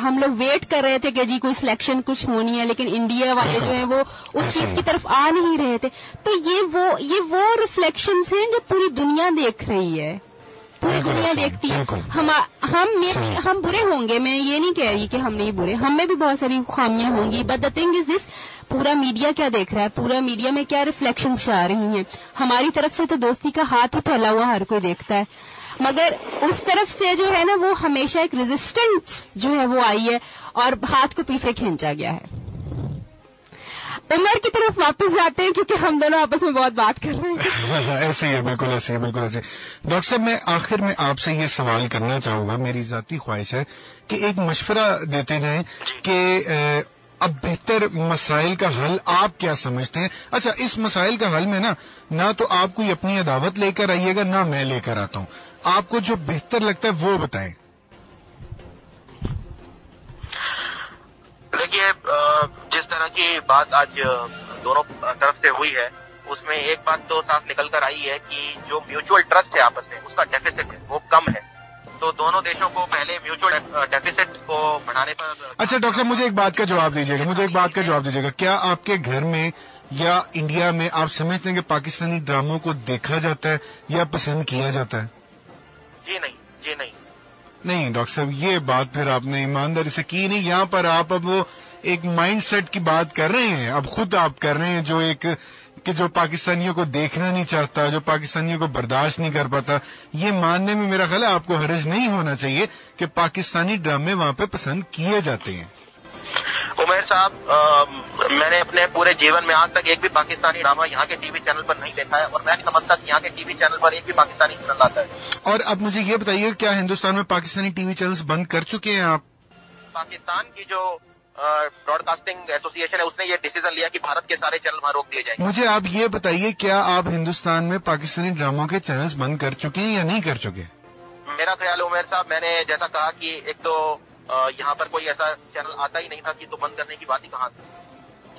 ہم لوگ ویٹ کر رہے تھے کہ جی کوئی سلیکشن کچھ ہونی ہے, لیکن انڈیا والے جو ہیں وہ اس چیز کی طرف آ نہیں رہے تھے. تو یہ وہ ریفلیکشنز ہیں جو پوری دنیا دیکھ رہی ہے, پوری دنیا دیکھتی ہے. ہم برے ہوں گے, میں یہ نہیں کہہ رہی کہ ہم نہیں برے, ہم میں بھی بہت ساری خامیاں ہوں گی, بٹ دا تھنگ از دس, پورا میڈیا کیا دیکھ رہا ہے, پورا میڈیا میں کیا ریفلیکشنز آ رہی ہیں. ہماری طرف سے تو دوستی کا ہاتھ ہی پھیلا ہوا ہر کوئی دیکھتا ہے, مگر اس طرف سے جو ہے نا وہ ہمیشہ ایک ریزسٹنس جو ہے وہ آئی ہے اور ہاتھ کو پیچھے کھینچا گیا ہے. عمر کی طرف واپس جاتے ہیں کیونکہ ہم دونوں آپس میں بہت بات کر رہے ہیں. ایسے ہی ہے, بالکل ایسے ہی, بالکل ایسے. ڈاکٹر صاحب میں آخر میں آپ سے یہ سوال کرنا چاہوں گا, میری ذاتی خواہش ہے کہ ایک مشورہ دیتے جائیں کہ اب بہتر مسائل کا حل آپ کیا سمجھتے ہیں. اچھا, اس مسائل کا حل میں نہ تو آپ کوئی اپنی عداوت لے کر آئیے گا نہ میں لے کر آتا ہوں, آپ کو جو بہتر لگتا ہے وہ بتائیں. دیکھیے, جس طرح کی بات آج دونوں طرف سے ہوئی ہے اس میں ایک بات تو صاف نکل کر آئی ہے کہ جو میوچل ٹرسٹ ہے آپس میں اس کا ڈیفیسٹ ہے وہ کم ہے. تو دونوں دیشوں کو پہلے میوچل ڈیفیسٹ کو بڑھانے پر. اچھا ڈاکٹر صاحب مجھے ایک بات کا جواب دیجیے گا, کیا آپ کے گھر میں یا انڈیا میں آپ سمجھتے ہیں کہ پاکستانی ڈراموں کو دیکھا جاتا ہے یا پسند کیا جاتا ہے؟ جی نہیں. نہیں ڈاکٹر صاحب یہ بات پھر آپ نے ایمانداری سے کی نہیں. یہاں پر آپ اب وہ ایک مائنڈ سیٹ کی بات کر رہے ہیں, اب خود آپ کر رہے ہیں جو پاکستانیوں کو دیکھنا نہیں چاہتا, جو پاکستانیوں کو برداشت نہیں کر پاتا. یہ ماننے میں میرا خیال ہے آپ کو حرج نہیں ہونا چاہیے کہ پاکستانی ڈرامے وہاں پہ پسند کیے جاتے ہیں. عمیر صاحب, میں نے اپنے پورے جیون میں آج تک ایک بھی پاکستانی ڈرامہ یہاں کے ٹی وی چینل پر نہیں دیکھا ہے, اور میں نہیں سمجھتا کہ یہاں کے ٹی وی چینل پر ایک بھی پاکستانی پسند آتا ہے. اور اب مجھے یہ بتائیے کیا ہندوستان میں پاکستانی ٹی وی چینلز بند کر چکے ہیں آپ؟ پاکستان کی جو براڈ کاسٹنگ ایسوسی ایشن ہے اس نے یہ ڈیسیزن لیا کہ بھارت کے سارے چینل وہاں روک دیے جائیں. مجھے آپ یہ بتائیے کیا آپ ہندوستان میں پاکستانی ڈراموں کے چینلز بند کر چکے ہیں یا نہیں کر چکے؟ میرا خیال عمیر صاحب, میں نے جیسا کہا کہ ایک تو یہاں پر کوئی ایسا چینل آتا ہی نہیں تھا کہ تو بند کرنے کی بات ہی کہاں تھی.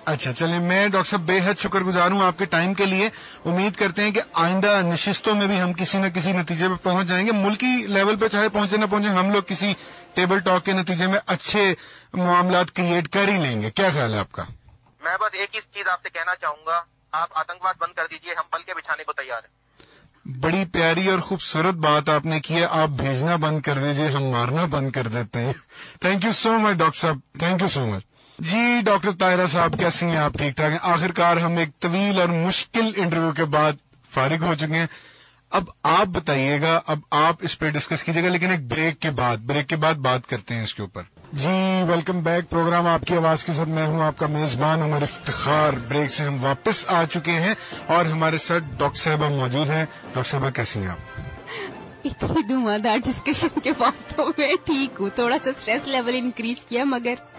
اچھا چلیں, میں ڈاکٹر صاحب بے حد شکر گزار ہوں آپ کے ٹائم کے لیے. امید کرتے ہیں کہ آئندہ نشستوں میں بھی ہم کسی نہ کسی نتیجے پہ پہنچ جائیں گے. ملکی لیول پہ چاہے پہنچے نہ پہنچے, ہم لوگ کسی ٹیبل ٹاک کے نتیجے میں اچھے معاملات کریٹ کر ہی لیں گے. کیا خیال ہے آپ کا؟ میں بس ایک ہی چیز آپ سے کہنا چاہوں گا, آپ آتنکواد بند کر دیجئے, ہم پل کے بچھانے کو تیار ہیں. بڑی پیاری اور خوبصورت بات آپ نے کی ہے. آپ بھیجنا بند کر دیجئے, ہم مارنا بند کر دیتے ہیں. Thank you so much doctor صاحب, تھینک یو سو مچ. جی ڈاکٹر طاہرہ صاحب کیسی ہیں آپ؟ ٹھیک ٹھاک ہیں؟ آخرکار ہم ایک طویل اور مشکل انٹرویو کے بعد فارغ ہو چکے ہیں. اب آپ بتائیے گا, اب آپ اس پہ ڈسکس کیجیے گا, لیکن ایک بریک کے بعد بات کرتے ہیں اس کے اوپر. جی ویلکم بیک, پروگرام آپ کی آواز کے ساتھ میں ہوں آپ کا میزبان عمر افتخار. بریک سے ہم واپس آ چکے ہیں اور ہمارے ساتھ ڈاکٹر صاحبہ موجود ہیں. ڈاکٹر صاحبہ کیسی ہیں آپ؟ اتنی دھواں ڈسکشن کے بعد تو میں ٹھیک ہوں. تھوڑا سا اسٹریس لیول انکریز کیا مگر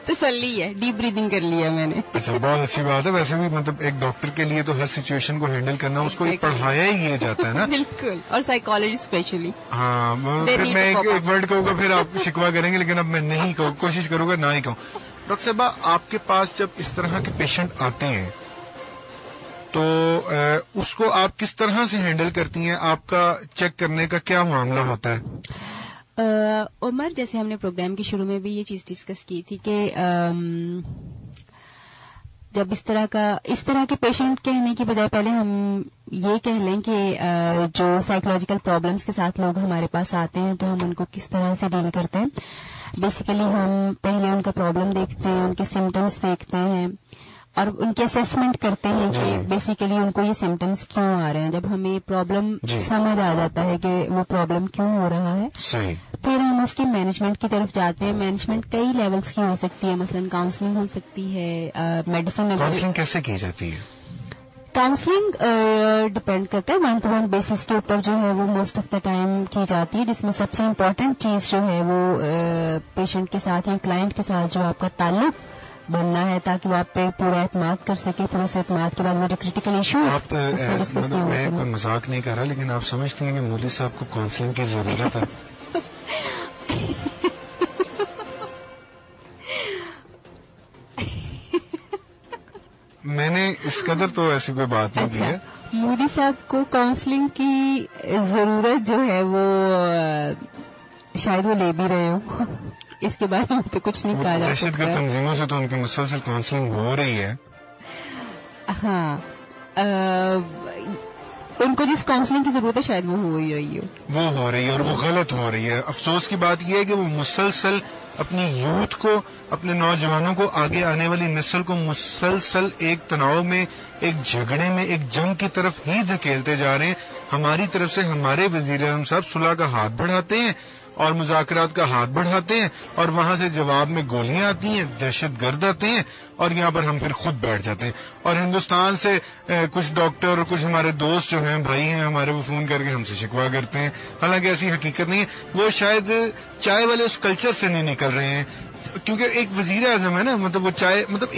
تسلی ہے, ڈیپ بریدنگ کر لیا میں نے. اچھا بہت اچھی بات ہے. ویسے بھی مطلب ایک ڈاکٹر کے لیے تو ہر سچویشن کو ہینڈل کرنا اس کو پڑھایا ہی یہ جاتا ہے نا. بالکل, اور سائیکالوجی اسپیشلی. ہاں پھر میں ایک ورڈ کہوں گا پھر آپ شکوا کریں گے, لیکن اب میں نہیں کہوں, کوشش کروں گا نہ ہی کہوں. ڈاکٹر صاحبہ آپ کے پاس جب اس طرح کے پیشنٹ آتے ہیں تو اس کو آپ کس طرح سے ہینڈل کرتی ہیں؟ آپ کا چیک کرنے کا کیا معاملہ ہوتا ہے؟ عمر, جیسے ہم نے پروگرام کے شروع میں بھی یہ چیز ڈسکس کی تھی کہ جب اس طرح کے پیشنٹ کہنے کی بجائے پہلے ہم یہ کہہ لیں کہ جو سائیکولوجیکل پرابلمس کے ساتھ لوگ ہمارے پاس آتے ہیں تو ہم ان کو کس طرح سے ڈیل کرتے ہیں. بیسیکلی ہم پہلے ان کا پرابلم دیکھتے ہیں, ان کے سمٹمس دیکھتے ہیں اور ان کی اسیسمنٹ کرتے ہیں کہ بیسیکلی ان کو یہ سمٹمس کیوں آ رہے ہیں. جب ہمیں پرابلم سمجھ آ جاتا ہے کہ وہ پرابلم کیوں ہو رہا ہے, پھر ہم اس کی مینجمنٹ کی طرف جاتے ہیں. مینجمنٹ کئی لیولز کی ہو سکتی ہے, مثلا کاؤنسلنگ ہو سکتی ہے, میڈیسن. کاؤنسلنگ کیسے کی جاتی ہے؟ کاؤنسلنگ ڈپینڈ کرتا ہے, 1-to-1 بیسس کے اوپر جو ہے وہ موسٹ آف دا ٹائم کی جاتی ہے, جس میں سب سے امپورٹنٹ چیز جو ہے وہ پیشنٹ کے ساتھ یا کلائنٹ کے ساتھ جو آپ کا تعلق بننا ہے تاکہ وہ آپ پہ پورا اعتماد کر سکے. پورے سے اعتماد کے بعد وہ جو کریٹیکل ایشوز, میں کوئی مذاق نہیں کر رہا, لیکن آپ سمجھتے ہیں کہ مودی صاحب کو کاؤنسلنگ کی ضرورت ہے؟ میں نے اس قدر تو ایسی کوئی بات نہیں کی ہے. مودی صاحب کو کاؤنسلنگ کی ضرورت جو ہے وہ شاید وہ لے بھی رہے ہو, اس کے بارے میں تو کچھ نہیں کہا جا سکتا. دہشت گرد تنظیموں سے تو ان کی مسلسل کاؤنسلنگ ہو رہی ہے. ہاں, ان کو جس کاؤنسلنگ کی ضرورت ہے شاید وہ ہو ہی رہی ہے, اور وہ غلط ہو رہی ہے. افسوس کی بات یہ ہے کہ وہ مسلسل اپنی یوتھ کو, اپنے نوجوانوں کو, آگے آنے والی نسل کو مسلسل ایک تناؤ میں, ایک جھگڑے میں, ایک جنگ کی طرف ہی دھکیلتے جا رہے ہیں. ہماری طرف سے ہمارے وزیر اعظم صاحب صلح کا ہاتھ بڑھاتے ہیں اور مذاکرات کا ہاتھ بڑھاتے ہیں, اور وہاں سے جواب میں گولیاں آتی ہیں, دہشت گرد آتے ہیں, اور یہاں پر ہم پھر خود بیٹھ جاتے ہیں. اور ہندوستان سے کچھ ڈاکٹر اور کچھ ہمارے دوست جو ہیں, بھائی ہیں ہمارے, وہ فون کر کے ہم سے شکوا کرتے ہیں. حالانکہ ایسی حقیقت نہیں ہے. وہ شاید چائے والے اس کلچر سے نہیں نکل رہے ہیں, کیونکہ ایک وزیر اعظم ہے نا, مطلب وہ چائے, مطلب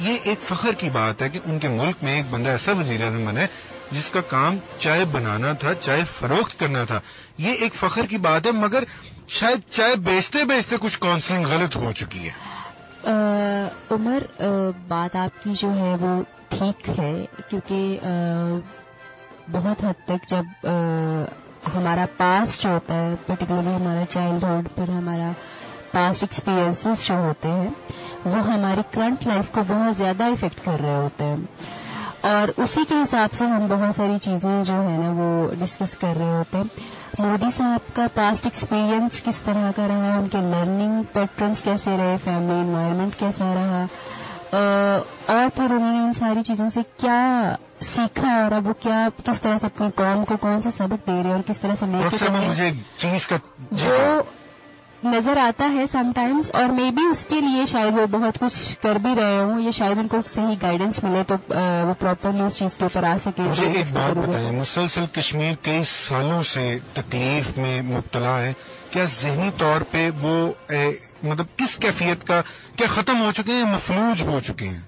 یہ ایک فخر کی بات ہے کہ ان کے ملک میں ایک بندہ ایسا وزیر اعظم بنا ہے جس کا کام چائے بنانا تھا, چائے فروخت کرنا تھا. یہ ایک فخر کی بات ہے, مگر شاید چائے بیچتے بیچتے کچھ کاؤنسلنگ غلط ہو چکی ہے. عمر بات آپ کی جو ہے وہ ٹھیک ہے، کیونکہ بہت حد تک جب ہمارا پاسٹ جو ہوتا ہے، پرٹیکولرلی ہمارا چائلڈہڈ، پھر ہمارا پاسٹ ایکسپیرئنسز جو ہوتے ہیں وہ ہماری کرنٹ لائف کو بہت زیادہ افیکٹ کر رہے ہوتے ہیں، اور اسی کے حساب سے ہم بہت ساری چیزیں جو ہے نا وہ ڈسکس کر رہے ہوتے ہیں. مودی صاحب کا پاسٹ ایکسپیرئنس کس طرح کا رہا، ان کے لرننگ پیٹرنس کیسے رہے، فیملی انوائرمنٹ کیسا رہا، اور پھر انہوں نے ان ساری چیزوں سے کیا سیکھا، اور اب وہ کیا کس طرح سے اپنی قوم کو کون سا سبق دے رہے ہیں اور کس طرح سے لے کے چل رہے ہیں، چیز کا وہ نظر آتا ہے سم ٹائمز. اور مے بی اس کے لیے شاید وہ بہت کچھ کر بھی رہے ہوں، یا شاید ان کو صحیح گائیڈنس ملے تو وہ پراپرلی اس چیز کے اوپر آ سکے. مجھے ایک بات بتائیں، مسلسل کشمیر کئی سالوں سے تکلیف میں مبتلا ہے، کیا ذہنی طور پہ وہ مطلب کس کیفیت کا کیا ختم ہو چکے ہیں، مفلوج ہو چکے ہیں؟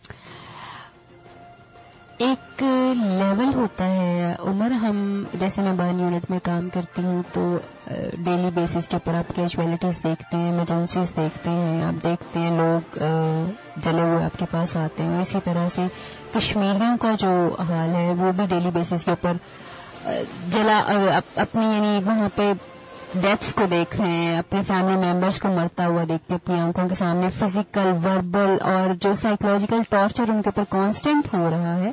ایک لیول ہوتا ہے عمر، ہم جیسے میں برن یونٹ میں کام کرتی ہوں تو ڈیلی بیسس کے اوپر آپ کیجویلٹیز دیکھتے ہیں، ایمرجنسیز دیکھتے ہیں، آپ دیکھتے ہیں لوگ جلے ہوئے آپ کے پاس آتے ہیں. اسی طرح سے کشمیریوں کا جو حال ہے وہ بھی ڈیلی بیسس کے اوپر اپنی یعنی وہاں پہ ڈیتھس کو دیکھ رہے ہیں، اپنے فیملی ممبرس کو مرتا ہوا دیکھتے ہیں اپنی آنکھوں کے سامنے. فزیکل، وربل اور جو سائیکولوجیکل ٹارچر ان کے اوپر کانسٹنٹ ہو رہا ہے،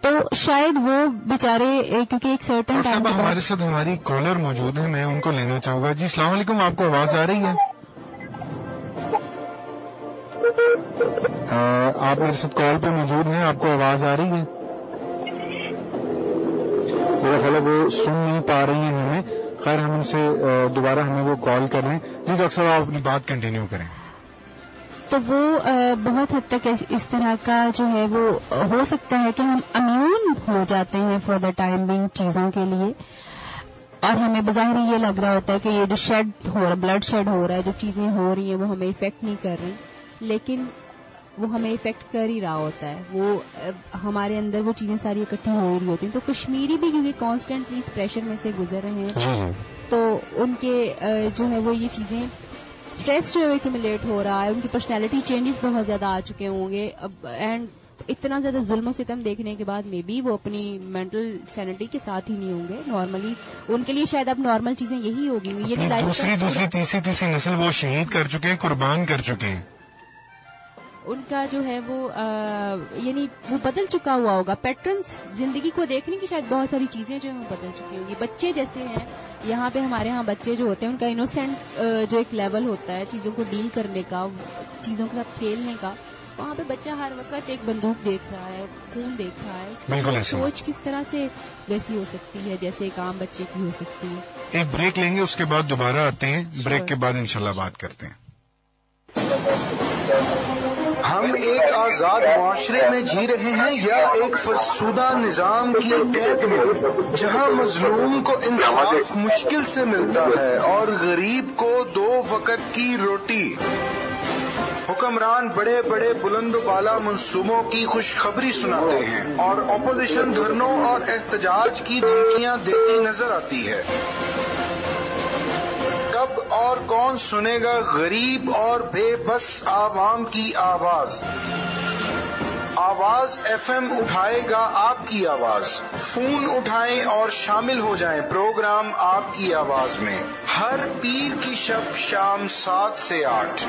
تو شاید وہ بیچارے کیونکہ ایک سرٹن ٹائم ہمارے ساتھ ہماری کالر موجود ہیں، میں ان کو لینا چاہوں گا. جی السلام علیکم، آپ کو آواز آ رہی ہے؟ آپ میرے ساتھ کال پہ موجود ہیں، آپ کو آواز آ رہی ہے؟ میرا خیال ہے وہ سن نہیں پا رہی ہیں ہمیں. خیر ہم ان سے دوبارہ ہمیں وہ کال کر رہے ہیں. جی ڈاکٹر صاحب آپ اپنی بات کنٹینیو کریں. تو وہ بہت حد تک اس طرح کا جو ہے وہ ہو سکتا ہے کہ ہم امیون ہو جاتے ہیں فار دا ٹائم بینگ چیزوں کے لیے، اور ہمیں بظاہر یہ لگ رہا ہوتا ہے کہ یہ جو شیڈ ہو رہا ہے، بلڈ شیڈ ہو رہا ہے، جو چیزیں ہو رہی ہیں وہ ہمیں افیکٹ نہیں کر رہی، لیکن وہ ہمیں افیکٹ کر ہی رہا ہوتا ہے. وہ ہمارے اندر وہ چیزیں ساری اکٹھی ہو رہی ہوتی ہیں. تو کشمیری بھی کیونکہ کانسٹنٹلی اس پریشر میں سے گزر رہے ہیں، تو ان کے جو ہے وہ یہ چیزیں اسٹریس جو ہے ایکومولیٹ ہو رہا ہے، ان کی پرسنالٹی چینجز بہت زیادہ آ چکے ہوں گے، اینڈ اتنا زیادہ ظلم و ستم دیکھنے کے بعد میں بھی وہ اپنی مینٹل سینٹی کے ساتھ ہی نہیں ہوں گے. نارملی ان کے لیے شاید اب نارمل چیزیں یہی ہوگی. دوسری تیسری نسل وہ شہید کر چکے ہیں، قربان کر چکے ہیں. ان کا جو ہے وہ یعنی وہ بدل چکا ہوا ہوگا پیٹرنس زندگی کو دیکھنے کی، شاید بہت ساری چیزیں جو ہیں وہ بدل چکی ہوں گی. بچے جیسے ہیں یہاں پہ، ہمارے ہاں بچے جو ہوتے ہیں ان کا انوسینٹ جو ایک لیول ہوتا ہے چیزوں کو ڈیل کرنے کا، چیزوں کے ساتھ کھیلنے کا، وہاں پہ بچہ ہر وقت ایک بندوق دیکھ رہا ہے، خون دیکھ رہا ہے. بالکل سوچ کس طرح سے ویسی ہو سکتی ہے جیسے ایک عام بچے کی ہو سکتی ہے. ایک بریک لیں گے، اس کے بعد دوبارہ آتے ہیں. بریک کے بعد انشاءاللہ بات کرتے ہیں. ہم ایک آزاد معاشرے میں جی رہے ہیں یا ایک فرسودہ نظام کی قید میں، جہاں مظلوم کو انصاف مشکل سے ملتا ہے اور غریب کو 2 وقت کی روٹی. حکمران بڑے بڑے بلند و بالا منصوبوں کی خوشخبری سناتے ہیں اور اپوزیشن دھرنوں اور احتجاج کی دھمکیاں دیتی نظر آتی ہے. کب اور کون سنے گا غریب اور بے بس عوام کی آواز؟ آواز FM اٹھائے گا آپ کی آواز. فون اٹھائیں اور شامل ہو جائیں پروگرام آپ کی آواز میں، ہر پیر کی شب شام 7 سے 8.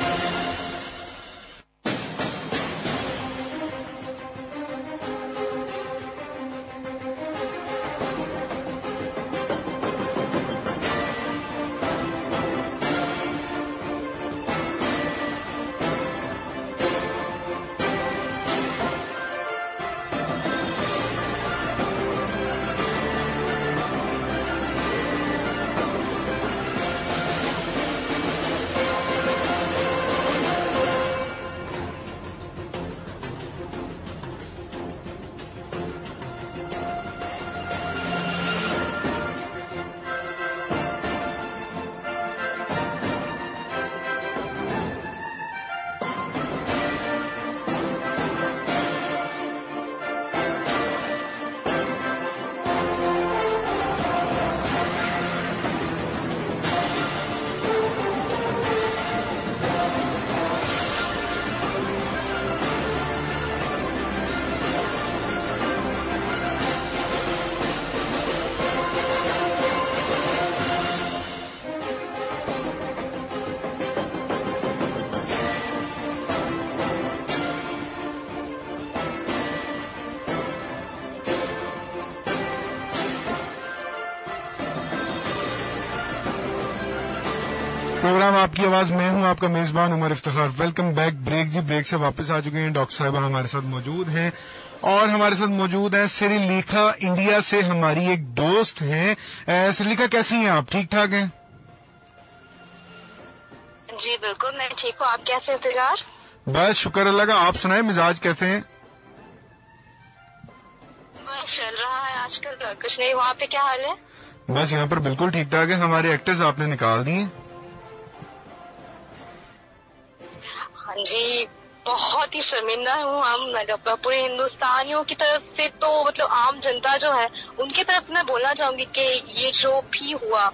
پروگرام آپ کی آواز، میں ہوں آپ کا میزبان Umar Iftikhar. Welcome back. Break break سے واپس آ چکے ہیں. ڈاکٹر صاحبہ ہمارے ساتھ موجود ہیں اور ہمارے ساتھ موجود ہیں سریلیکھا. انڈیا سے ہماری ایک دوست ہیں. سریلیکھا کیسی ہیں آپ؟ ٹھیک ٹھاک ہیں؟ جی بالکل میں ٹھیک ہوں. آپ کیسے افتخار؟ بس شکر اللہ کا. آپ سنائیں مزاج کیسے ہیں؟ چل رہا ہے آج کل کچھ نہیں. وہاں پہ کیا حال ہے؟ بس یہاں پر بالکل ٹھیک ٹھاک ہے. ہمارے ایکٹرز آپ نے نکال دیے. ہاں جی بہت ہی شرمندہ ہوں ہم پورے ہندوستانیوں کی طرف سے. تو مطلب عام جنتا جو ہے ان کی طرف میں بولنا چاہوں گی کہ یہ جو بھی ہوا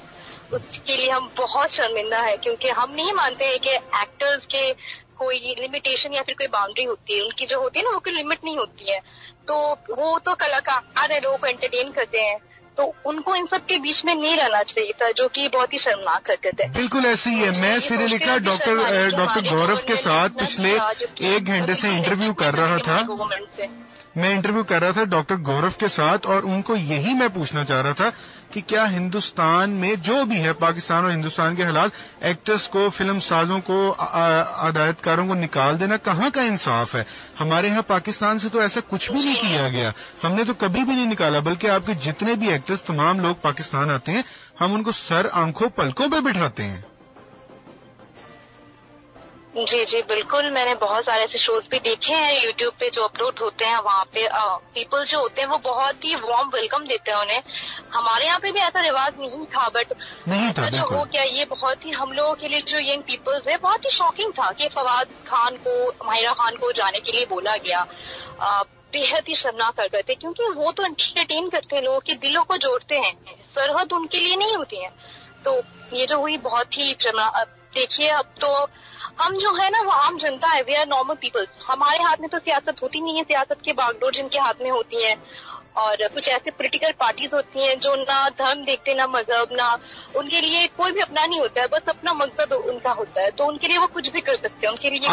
اس کے لیے ہم بہت شرمندہ ہے، کیونکہ ہم نہیں مانتے ہیں کہ ایکٹرز کے کوئی لمیٹیشن یا پھر کوئی باؤنڈری ہوتی ہے. ان کی جو ہوتی ہے نا وہ کوئی لمٹ نہیں ہوتی ہے. تو وہ تو کلاکار ہے، لوگوں کو انٹرٹین کرتے ہیں، تو ان کو ان سب کے بیچ میں نہیں رہنا چاہیے تھا، جو کہ بہت ہی شرمناک حرکت ہے. بالکل ایسے ہی ہے. میں سریلیکھا ڈاکٹر گورو کے ساتھ پچھلے 1 گھنٹے سے انٹرویو کر رہا تھا. میں انٹرویو کر رہا تھا ڈاکٹر گورو کے ساتھ، اور ان کو یہی میں پوچھنا چاہ رہا تھا کہ کیا ہندوستان میں جو بھی ہے، پاکستان اور ہندوستان کے حالات، ایکٹرز کو، فلم سازوں کو، ہدایت کاروں کو نکال دینا کہاں کا انصاف ہے؟ ہمارے ہاں پاکستان سے تو ایسا کچھ بھی نہیں کیا گیا. ہم نے تو کبھی بھی نہیں نکالا، بلکہ آپ کے جتنے بھی ایکٹرز، تمام لوگ پاکستان آتے ہیں، ہم ان کو سر آنکھوں پلکوں پہ بٹھاتے ہیں. جی جی بالکل. میں نے بہت سارے ایسے شوز بھی دیکھے ہیں یوٹیوب پہ جو اپلوڈ ہوتے ہیں. وہاں پہ پیپل جو ہوتے ہیں وہ بہت ہی وارم ویلکم دیتے ہیں انہیں. ہمارے یہاں پہ بھی ایسا رواج نہیں تھا، بٹ جو ہو گیا یہ بہت ہی ہم لوگوں کے لیے جو ینگ پیپلز ہے بہت ہی شاکنگ تھا کہ فواد خان کو، ماہرہ خان کو جانے کے لیے بولا گیا. بے حد ہی شرمناک حرکت ہے، کیونکہ وہ تو انٹرٹین کرتے ہیں، لوگوں کے دلوں کو جوڑتے ہیں، سرحد ان کے لیے نہیں ہوتی ہے. تو یہ جو ہوئی بہت ہی دیکھیے اب تو ہم جو ہے نا وہ عام جنتا ہے، وی آر نارمل پیپلز. ہمارے ہاتھ میں تو سیاست ہوتی نہیں ہے. سیاست کے باغ ڈور جن کے ہاتھ میں ہوتی ہیں، اور کچھ ایسے پولیٹیکل پارٹیز ہوتی ہیں جو نہ دھرم دیکھتے، نہ مذہب، نہ ان کے لیے کوئی بھی اپنا نہیں ہوتا ہے، بس اپنا مقصد ان کا ہوتا ہے. تو ان کے لیے وہ کچھ بھی کر سکتے ہیں. ان کے لیے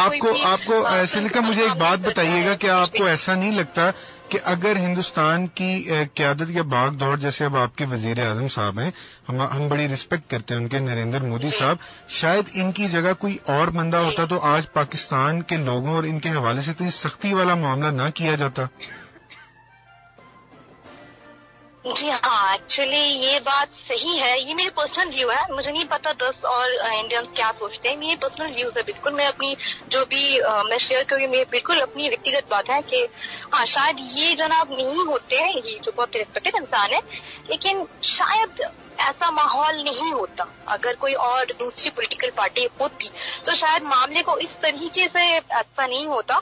آپ کو سریلیکھا مجھے ایک بات بتائیے گا، کیا آپ کو ایسا نہیں لگتا کہ اگر ہندوستان کی قیادت یا بھاگ دوڑ، جیسے اب آپ کے وزیر اعظم صاحب ہیں، ہم بڑی رسپیکٹ کرتے ہیں ان کے، نریندر مودی صاحب، شاید ان کی جگہ کوئی اور بندہ ہوتا تو آج پاکستان کے لوگوں اور ان کے حوالے سے اتنی سختی والا معاملہ نہ کیا جاتا؟ جی ہاں، ایکچولی یہ بات صحیح ہے. یہ میری پرسنل ویو ہے، مجھے نہیں پتا 10 اور انڈینس کیا سوچتے ہیں. میری پرسنل ویوز ہے. بالکل میں اپنی جو بھی میں شیئر کروں، میری بالکل اپنی ویکتیگت بات ہے کہ ہاں شاید یہ جناب نہیں ہوتے ہیں، یہ جو بہت ریسپیکٹڈ انسان ہے، لیکن شاید ایسا ماحول نہیں ہوتا. اگر کوئی اور دوسری پولیٹیکل پارٹی ہوتی تو شاید معاملے کو اس طریقے سے ایسا نہیں ہوتا.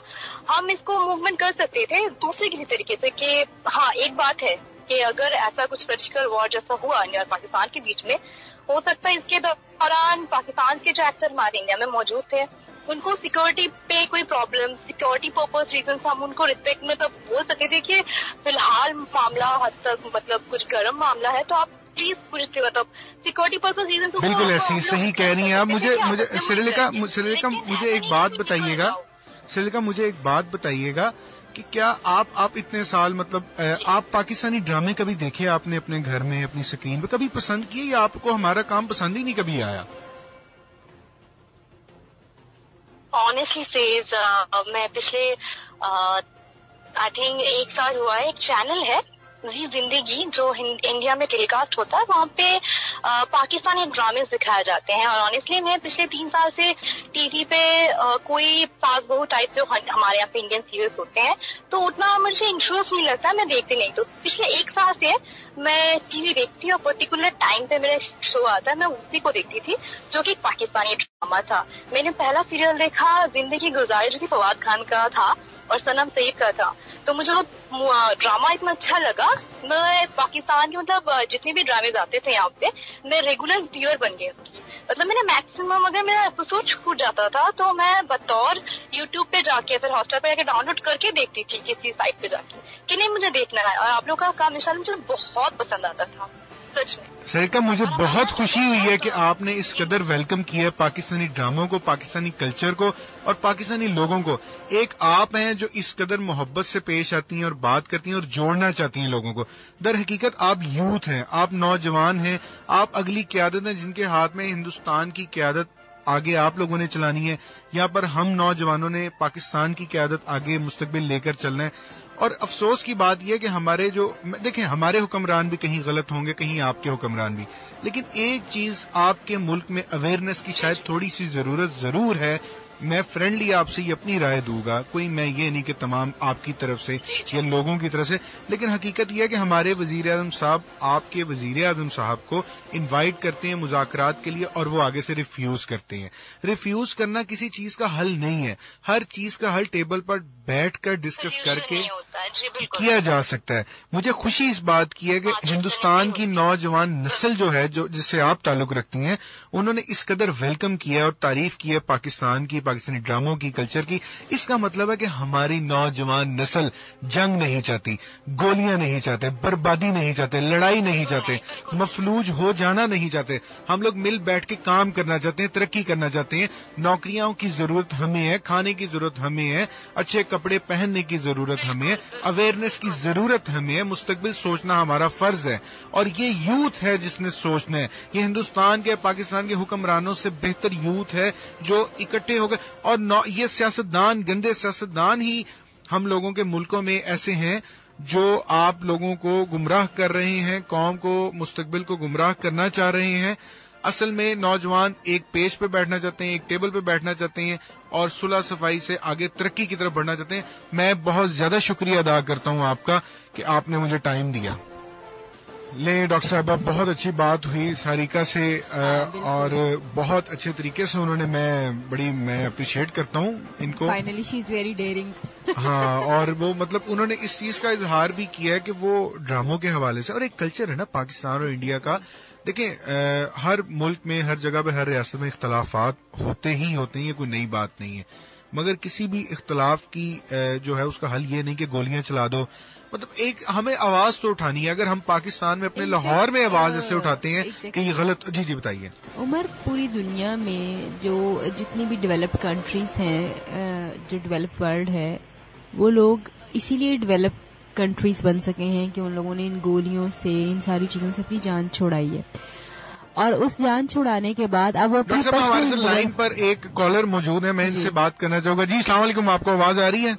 ہم اس کو موومنٹ کر سکتے تھے دوسرے کسی طریقے سے کہ ہاں ایک بات ہے کہ اگر ایسا کچھ سرجیکل وار جیسا ہوا انڈیا اور پاکستان کے بیچ میں، ہو سکتا ہے اس کے دوران پاکستان کے جو ایکٹر ہمارے انڈیا میں موجود تھے ان کو سیکورٹی پہ کوئی پرابلم، سیکورٹی پرپز ریزنس ہم ان کو ریسپیکٹ میں تو بول سکتے تھے کہ فی الحال معاملہ حد تک مطلب کچھ گرم معاملہ ہے، تو آپ پلیز کچھ مطلب سیکورٹی پرپز ریزنس. بالکل ایسی صحیح کہہ رہی ہیں آپ. مجھے سریلیکھا مجھے ایک بات بتائیے گا، سریلیکھا مجھے ایک بات بتائیے گا کہ کیا آپ اتنے سال مطلب آپ پاکستانی ڈرامے کبھی دیکھے آپ نے اپنے گھر میں، اپنی اسکرین پہ کبھی پسند کیے، یا آپ کو ہمارا کام پسند ہی نہیں کبھی آیا؟ آنیسٹلی سیز میں پچھلے آئی تھنک 1 سال ہوا ہے، ایک چینل ہے زی زندگی جو انڈیا میں ٹیلی کاسٹ ہوتا ہے، وہاں پہ پاکستانی ڈرامے دکھائے جاتے ہیں. اور آنیسٹلی میں پچھلے 3 سال سے ٹی وی پہ کوئی ساس بہو ٹائپ جو ہمارے یہاں پہ انڈین سیریلس ہوتے ہیں تو اتنا مجھے انٹرسٹ نہیں لگتا، میں دیکھتی نہیں. تو پچھلے 1 سال سے میں ٹی وی دیکھتی ہوں اور پرٹیکولر ٹائم پہ میرا شو آتا ہے، میں اسی کو دیکھتی تھی جو کہ پاکستانی ڈرامہ تھا. میں نے پہلا سیریل دیکھا زندگی گزارے جو کہ فواد خان کا تھا اور صنم سعید کا تھا. تو مجھے وہ ڈرامہ اتنا اچھا لگا، میں پاکستان کے مطلب جتنے بھی ڈرامے آتے تھے یہاں پہ میں ریگولر ویور بن گئی اس کی. مطلب میں نے میکسیمم اگر میرا ایپیسوڈ چھوٹ جاتا تھا تو میں بطور یوٹیوب پہ جا کے پھر ہاسٹل پہ جا کے ڈاؤن لوڈ کر کے دیکھتی تھی کسی سائٹ پہ جا کے کہ نہیں مجھے دیکھنا ہے. اور آپ لوگ کا کام انشاءاللہ مجھے بہت پسند آتا تھا سچ میں. سریلیکھا مجھے بہت خوشی ہوئی ہے کہ آپ نے اس قدر ویلکم کیا ہے پاکستانی ڈراموں کو، پاکستانی کلچر کو اور پاکستانی لوگوں کو. ایک آپ ہیں جو اس قدر محبت سے پیش آتی ہیں اور بات کرتی ہیں اور جوڑنا چاہتی ہیں لوگوں کو. در حقیقت آپ یوتھ ہیں، آپ نوجوان ہیں، آپ اگلی قیادت ہیں جن کے ہاتھ میں ہندوستان کی قیادت آگے آپ لوگوں نے چلانی ہے. یہاں پر ہم نوجوانوں نے پاکستان کی قیادت آگے مستقبل لے کر چلنا ہے. اور افسوس کی بات یہ ہے کہ ہمارے دیکھیں ہمارے حکمران بھی کہیں غلط ہوں گے, کہیں آپ کے حکمران بھی, لیکن ایک چیز آپ کے ملک میں اویئرنیس کی شاید تھوڑی سی ضرورت ضرور ہے. میں فرینڈلی آپ سے یہ اپنی رائے دوں گا, کوئی میں یہ نہیں کہ تمام آپ کی طرف سے یا لوگوں کی طرف سے, لیکن حقیقت یہ ہے کہ ہمارے وزیر اعظم صاحب آپ کے وزیر اعظم صاحب کو انوائٹ کرتے ہیں مذاکرات کے لیے اور وہ آگے سے ریفیوز کرتے ہیں. ریفیوز کرنا کسی چیز کا حل نہیں ہے. ہر چیز کا حل ٹیبل پر بیٹھ کر ڈسکس کر کے کیا جا سکتا ہے. مجھے خوشی اس بات کی ہے کہ ہندوستان کی نوجوان نسل جو ہے جس سے آپ تعلق رکھتی ہیں, انہوں نے اس قدر ویلکم کیا اور تعریف کی ہے پاکستان کی, پاکستانی ڈراموں کی, کلچر کی. اس کا مطلب ہے کہ ہماری نوجوان نسل جنگ نہیں چاہتی, گولیاں نہیں چاہتے, بربادی نہیں چاہتے, لڑائی نہیں چاہتے, مفلوج ہو جانا نہیں چاہتے. ہم لوگ مل بیٹھ کے کام کرنا چاہتے ہیں, ترقی کرنا چاہتے ہیں. نوکریوں کی ضرورت ہمیں ہے, کھانے کی ضرورت ہمیں ہے, اچھے کپڑے پہننے کی ضرورت ہمیں ہے, اویئرنیس کی ضرورت ہمیں ہے. مستقبل سوچنا ہمارا فرض ہے اور یہ یوتھ ہے جس نے سوچنا ہے. یہ ہندوستان کے پاکستان کے حکمرانوں سے بہتر یوتھ ہے جو اکٹھے ہو گئے. اور یہ سیاستدان, گندے سیاستدان ہی ہم لوگوں کے ملکوں میں ایسے ہیں جو آپ لوگوں کو گمراہ کر رہے ہیں, قوم کو, مستقبل کو گمراہ کرنا چاہ رہے ہیں. اصل میں نوجوان ایک پیج پہ بیٹھنا چاہتے ہیں, ایک ٹیبل پہ بیٹھنا چاہتے ہیں اور صلح صفائی سے آگے ترقی کی طرف بڑھنا چاہتے ہیں. میں بہت زیادہ شکریہ ادا کرتا ہوں آپ کا کہ آپ نے مجھے ٹائم دیا. لیں ڈاکٹر صاحبہ, بہت اچھی بات ہوئی ساریکا سے اور بہت اچھے طریقے سے انہوں نے, میں اپریشیٹ کرتا ہوں ان کو. Finally she is very daring. ہاں, اور وہ مطلب انہوں نے اس چیز کا اظہار بھی کیا ہے کہ وہ ڈراموں کے حوالے سے, اور ایک کلچر ہے نا پاکستان اور انڈیا کا. دیکھیں ہر ملک میں, ہر جگہ پہ, ہر ریاست میں اختلافات ہوتے ہی ہوتے ہیں, یہ کوئی نئی بات نہیں ہے. مگر کسی بھی اختلاف کی جو ہے اس کا حل یہ نہیں کہ گولیاں چلا دو. مطلب ایک ہمیں آواز تو اٹھانی ہے. اگر ہم پاکستان میں اپنے لاہور میں آواز ایسے اٹھاتے ہیں کہ یہ غلط. جی بتائیے عمر. پوری دنیا میں جو جتنی بھی ڈیولپڈ کنٹریز ہیں, جو ڈیولپڈ ورلڈ ہے, وہ لوگ اسی لیے ڈیولپڈ کنٹریز بن سکے ہیں کہ ان لوگوں نے ان گولیوں سے, ان ساری چیزوں سے اپنی جان چھوڑائی ہے. اور اس جان چھڑانے کے بعد اب وہ ڈاکٹر صاحب ہمارے سے لائن پر ایک کالر موجود ہے, میں ان سے بات کرنا چاہوں گا. جی السلام علیکم, آپ کو آواز آ رہی ہے؟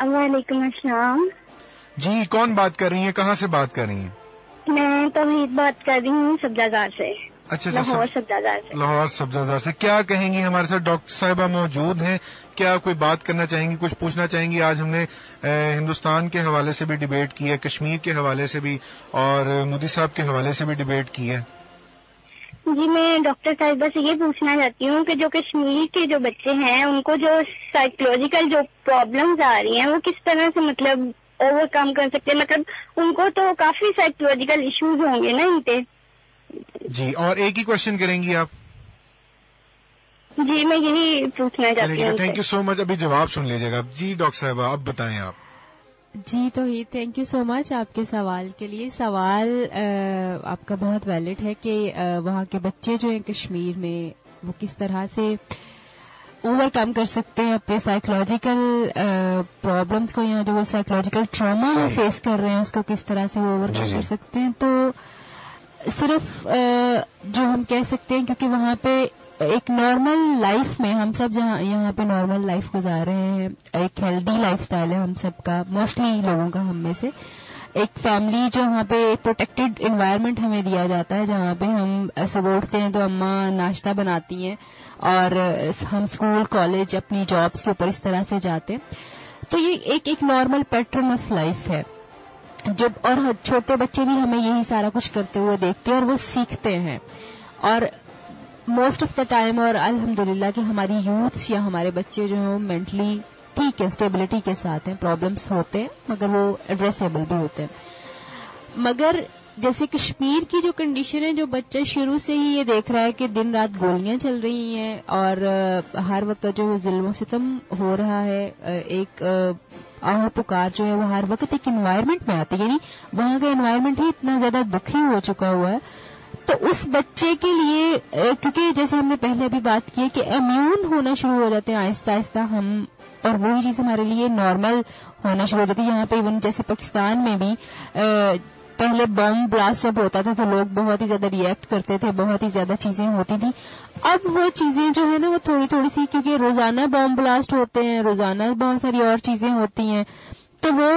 وعلیکم السلام. جی کون بات کر رہی ہیں, کہاں سے بات کر رہی ہیں؟ میں توحید بات کر رہی ہوں سبزہ سے. اچھا, لاہور سبزہ سے. لاہور سبزہ سے. کیا کہیں گی؟ ہمارے ساتھ ڈاکٹر صاحبہ موجود ہیں, کیا کوئی بات کرنا چاہیں گی, کچھ پوچھنا چاہیں گی؟ آج ہم نے ہندوستان کے حوالے سے بھی ڈیبیٹ کی ہے, کشمیر کے حوالے سے بھی, اور مودی صاحب کے حوالے سے بھی ڈیبیٹ کی ہے. جی میں ڈاکٹر صاحبہ سے یہ پوچھنا چاہتی ہوں کہ جو کشمیر کے جو بچے ہیں ان کو جو سائیکولوجیکل جو پرابلمز آ رہی ہیں وہ کس طرح سے مطلب اوور کم کر سکتے ہیں. مطلب ان کو تو کافی سائیکولوجیکل ایشوز ہوں گے نا ان پہ. جی, اور ایک ہی کوشچن کریں گی آپ؟ جی میں یہی پوچھنا چاہتی ہوں. تھینک یو سو مچ. ابھی جواب سن لیجیے گا. جی ڈاکٹر صاحبہ اب بتائیں آپ. جی توحید, تھینک یو سو مچ آپ کے سوال کے لیے. سوال آپ کا بہت ویلڈ ہے کہ وہاں کے بچے جو ہیں کشمیر میں وہ کس طرح سے اوور کم کر سکتے ہیں اپنے سائیکولوجیکل پرابلمس کو, یا جو وہ سائیکولوجیکل ٹراما وہ فیس کر رہے ہیں اس کو کس طرح سے وہ اوور کم کر سکتے ہیں. تو صرف جو ہم کہہ سکتے ہیں, کیونکہ وہاں پہ ایک نارمل لائف میں ہم سب جہاں یہاں پہ نارمل لائف گزار رہے ہیں, ایک ہیلدی لائف سٹائل ہے ہم سب کا, موسٹلی لوگوں کا, ہم میں سے. ایک فیملی جو وہاں پہ پروٹیکٹڈ انوائرمنٹ ہمیں دیا جاتا ہے, جہاں پہ ہم صبح اٹھتے ہیں تو اماں ناشتہ بناتی ہیں اور ہم اسکول, کالج, اپنی جابس کے اوپر اس طرح سے جاتے ہیں. تو یہ ایک نارمل پیٹرن آف لائف ہے. جب اور چھوٹے بچے بھی ہمیں یہی سارا کچھ کرتے ہوئے دیکھتے ہیں اور وہ سیکھتے ہیں. اور موسٹ آف دا ٹائم, اور الحمدللہ کہ ہماری یوتھ یا ہمارے بچے جو ہیں مینٹلی ٹھیک ہے, اسٹیبلٹی کے ساتھ ہیں. پرابلمس ہوتے ہیں مگر وہ ایڈریسیبل بھی ہوتے ہیں. مگر جیسے کشمیر کی جو کنڈیشن ہے, جو بچہ شروع سے ہی یہ دیکھ رہا ہے کہ دن رات گولیاں چل رہی ہیں اور ہر وقت جو ظلم و ستم ہو رہا ہے, ایک آہ پکار جو ہے وہ ہر وقت ایک انوائرمنٹ میں آتی ہے, یعنی وہاں کا انوائرمنٹ ہی اتنا زیادہ دکھی ہو چکا ہوا ہے. تو اس بچے کے لیے, کیونکہ جیسے ہم نے پہلے ابھی بات کی ہے کہ امیون ہونا شروع ہو جاتے ہیں آہستہ آہستہ ہم, اور وہی چیز ہمارے لیے نارمل ہونا شروع ہو جاتی ہے. یہاں پہ ایون جیسے پاکستان میں بھی پہلے بم بلاسٹ جب ہوتا تھا تو لوگ بہت ہی زیادہ ریئیکٹ کرتے تھے, بہت ہی زیادہ چیزیں ہوتی تھی. اب وہ چیزیں جو ہے نا وہ تھوڑی تھوڑی سی, کیونکہ روزانہ بم بلاسٹ ہوتے ہیں, روزانہ بہت ساری اور چیزیں ہوتی ہیں, تو وہ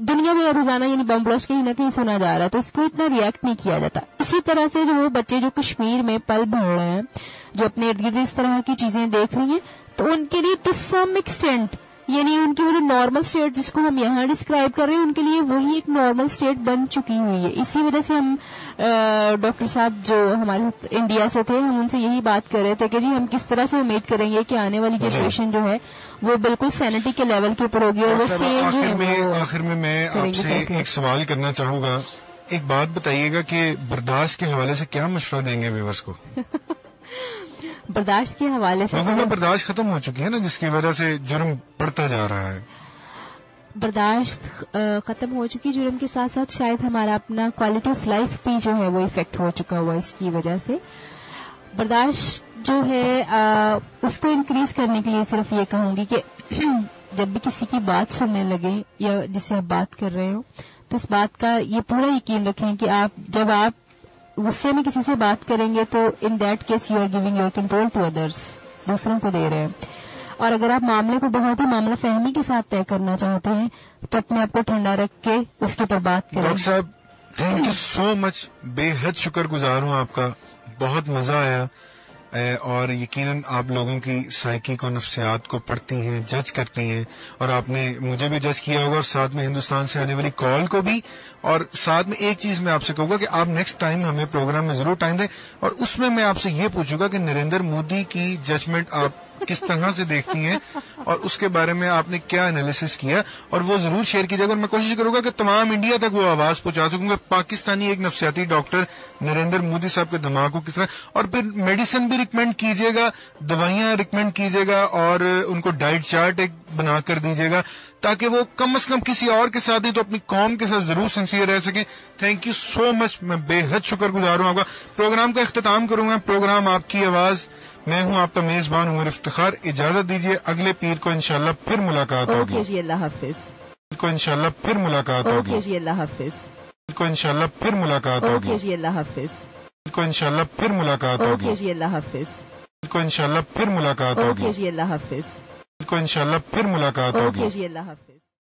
دنیا میں روزانہ یعنی بم بلاسٹ کہیں نہ کہیں سنا جا رہا ہے, تو اس کو اتنا ریئیکٹ نہیں کیا جاتا. اسی طرح سے جو وہ بچے جو کشمیر میں پل بڑھ رہے ہیں, جو اپنے ارد گرد اس طرح کی چیزیں دیکھ رہی ہیں, تو ان کے لیے ٹو سم ایکسٹینٹ یعنی ان کی وہ جو نارمل اسٹیٹ جس کو ہم یہاں ڈسکرائب کر رہے ہیں, ان کے لیے وہی ایک نارمل اسٹیٹ بن چکی ہوئی ہے. اسی وجہ سے ہم ڈاکٹر صاحب جو ہمارے انڈیا سے تھے, ہم ان سے یہی بات کر رہے تھے کہ جی ہم کس طرح سے امید کریں گے کہ آنے والی جنریشن جو ہے وہ بالکل سینٹی کے لیول کے اوپر ہوگی, اور وہ سیم جو ہے. آخر میں آپ سے ایک سوال کرنا چاہوں گا. ایک بات بتائیے گا کہ برداشت کے حوالے سے کیا مشورہ دیں گے ویورس کو؟ برداشت کے حوالے سے لوگوں میں برداشت ختم ہو چکی ہے نا, جس کی وجہ سے جرم بڑھتا جا رہا ہے. برداشت ختم ہو چکی جرم کے ساتھ ساتھ شاید ہمارا اپنا کوالٹی آف لائف بھی جو ہے وہ افیکٹ ہو چکا ہوا اس کی وجہ سے. برداشت جو ہے اس کو انکریز کرنے کے لیے صرف یہ کہوں گی کہ جب بھی کسی کی بات سننے لگے یا جس سے آپ بات کر رہے ہو, تو اس بات کا یہ پورا یقین رکھیں کہ جب آپ غصے میں کسی سے بات کریں گے تو in that case you are giving your control to others, دوسروں کو دے رہے ہیں. اور اگر آپ معاملے کو بہت ہی معاملہ فہمی کے ساتھ طے کرنا چاہتے ہیں تو اپنے آپ کو ٹھنڈا رکھ کے اس کے اوپر بات کریں. ڈاکٹر صاحب تھینک یو سو مچ, بے حد شکر گزار ہوں آپ کا, بہت مزہ آیا. اور یقیناً آپ لوگوں کی سائیکی کو, نفسیات کو پڑھتی ہیں, جج کرتی ہیں, اور آپ نے مجھے بھی جج کیا ہوگا, اور ساتھ میں ہندوستان سے آنے والی کال کو بھی. اور ساتھ میں ایک چیز میں آپ سے کہوں گا کہ آپ نیکسٹ ٹائم ہمیں پروگرام میں ضرور ٹائم دیں, اور اس میں آپ سے یہ پوچھوں گا کہ نریندر مودی کی ججمنٹ آپ کس طرح سے دیکھتی ہیں, اور اس کے بارے میں آپ نے کیا انالیسس کیا, اور وہ ضرور شیئر کیجیے گا. اور میں کوشش کروں گا کہ تمام انڈیا تک وہ آواز پہنچا سکوں گا پاکستانی ایک نفسیاتی ڈاکٹر نریندر مودی صاحب کے دماغ کو کس طرح. اور پھر میڈیسن بھی ریکمینڈ کیجیے گا, دوائیاں ریکمینڈ کیجیے گا, اور ان کو ڈائٹ چارٹ ایک بنا کر دیجیے گا, تاکہ وہ کم از کم کسی اور کے ساتھ نہیں تو اپنی قوم کے ساتھ ضرور سنسیئر رہ سکیں. تھینک یو سو مچ, میں بے حد شکر گزار ہوں آپ کا. پروگرام کا اختتام کروں گا, پروگرام آپ کی آواز, میں ہوں آپ کا میزبان عمر افتخار. اجازت دیجیے, اگلے پیر کو انشاءاللہ پھر ملاقات ہوگی. اوکے جی, اللہ حافظ. کو انشاءاللہ پھر ملاقات ہوگی. اوکے جی, اللہ حافظ. کو انشاءاللہ پھر ملاقات ہوگی. اوکے جی, اللہ حافظ. کو انشاءاللہ پھر ملاقات ہوگی. اوکے جی, اللہ حافظ. کو انشاءاللہ پھر ملاقات ہوگی. اوکے جی, اللہ حافظ. کو انشاءاللہ پھر ملاقات ہوگی. اوکے جی, اللہ حافظ.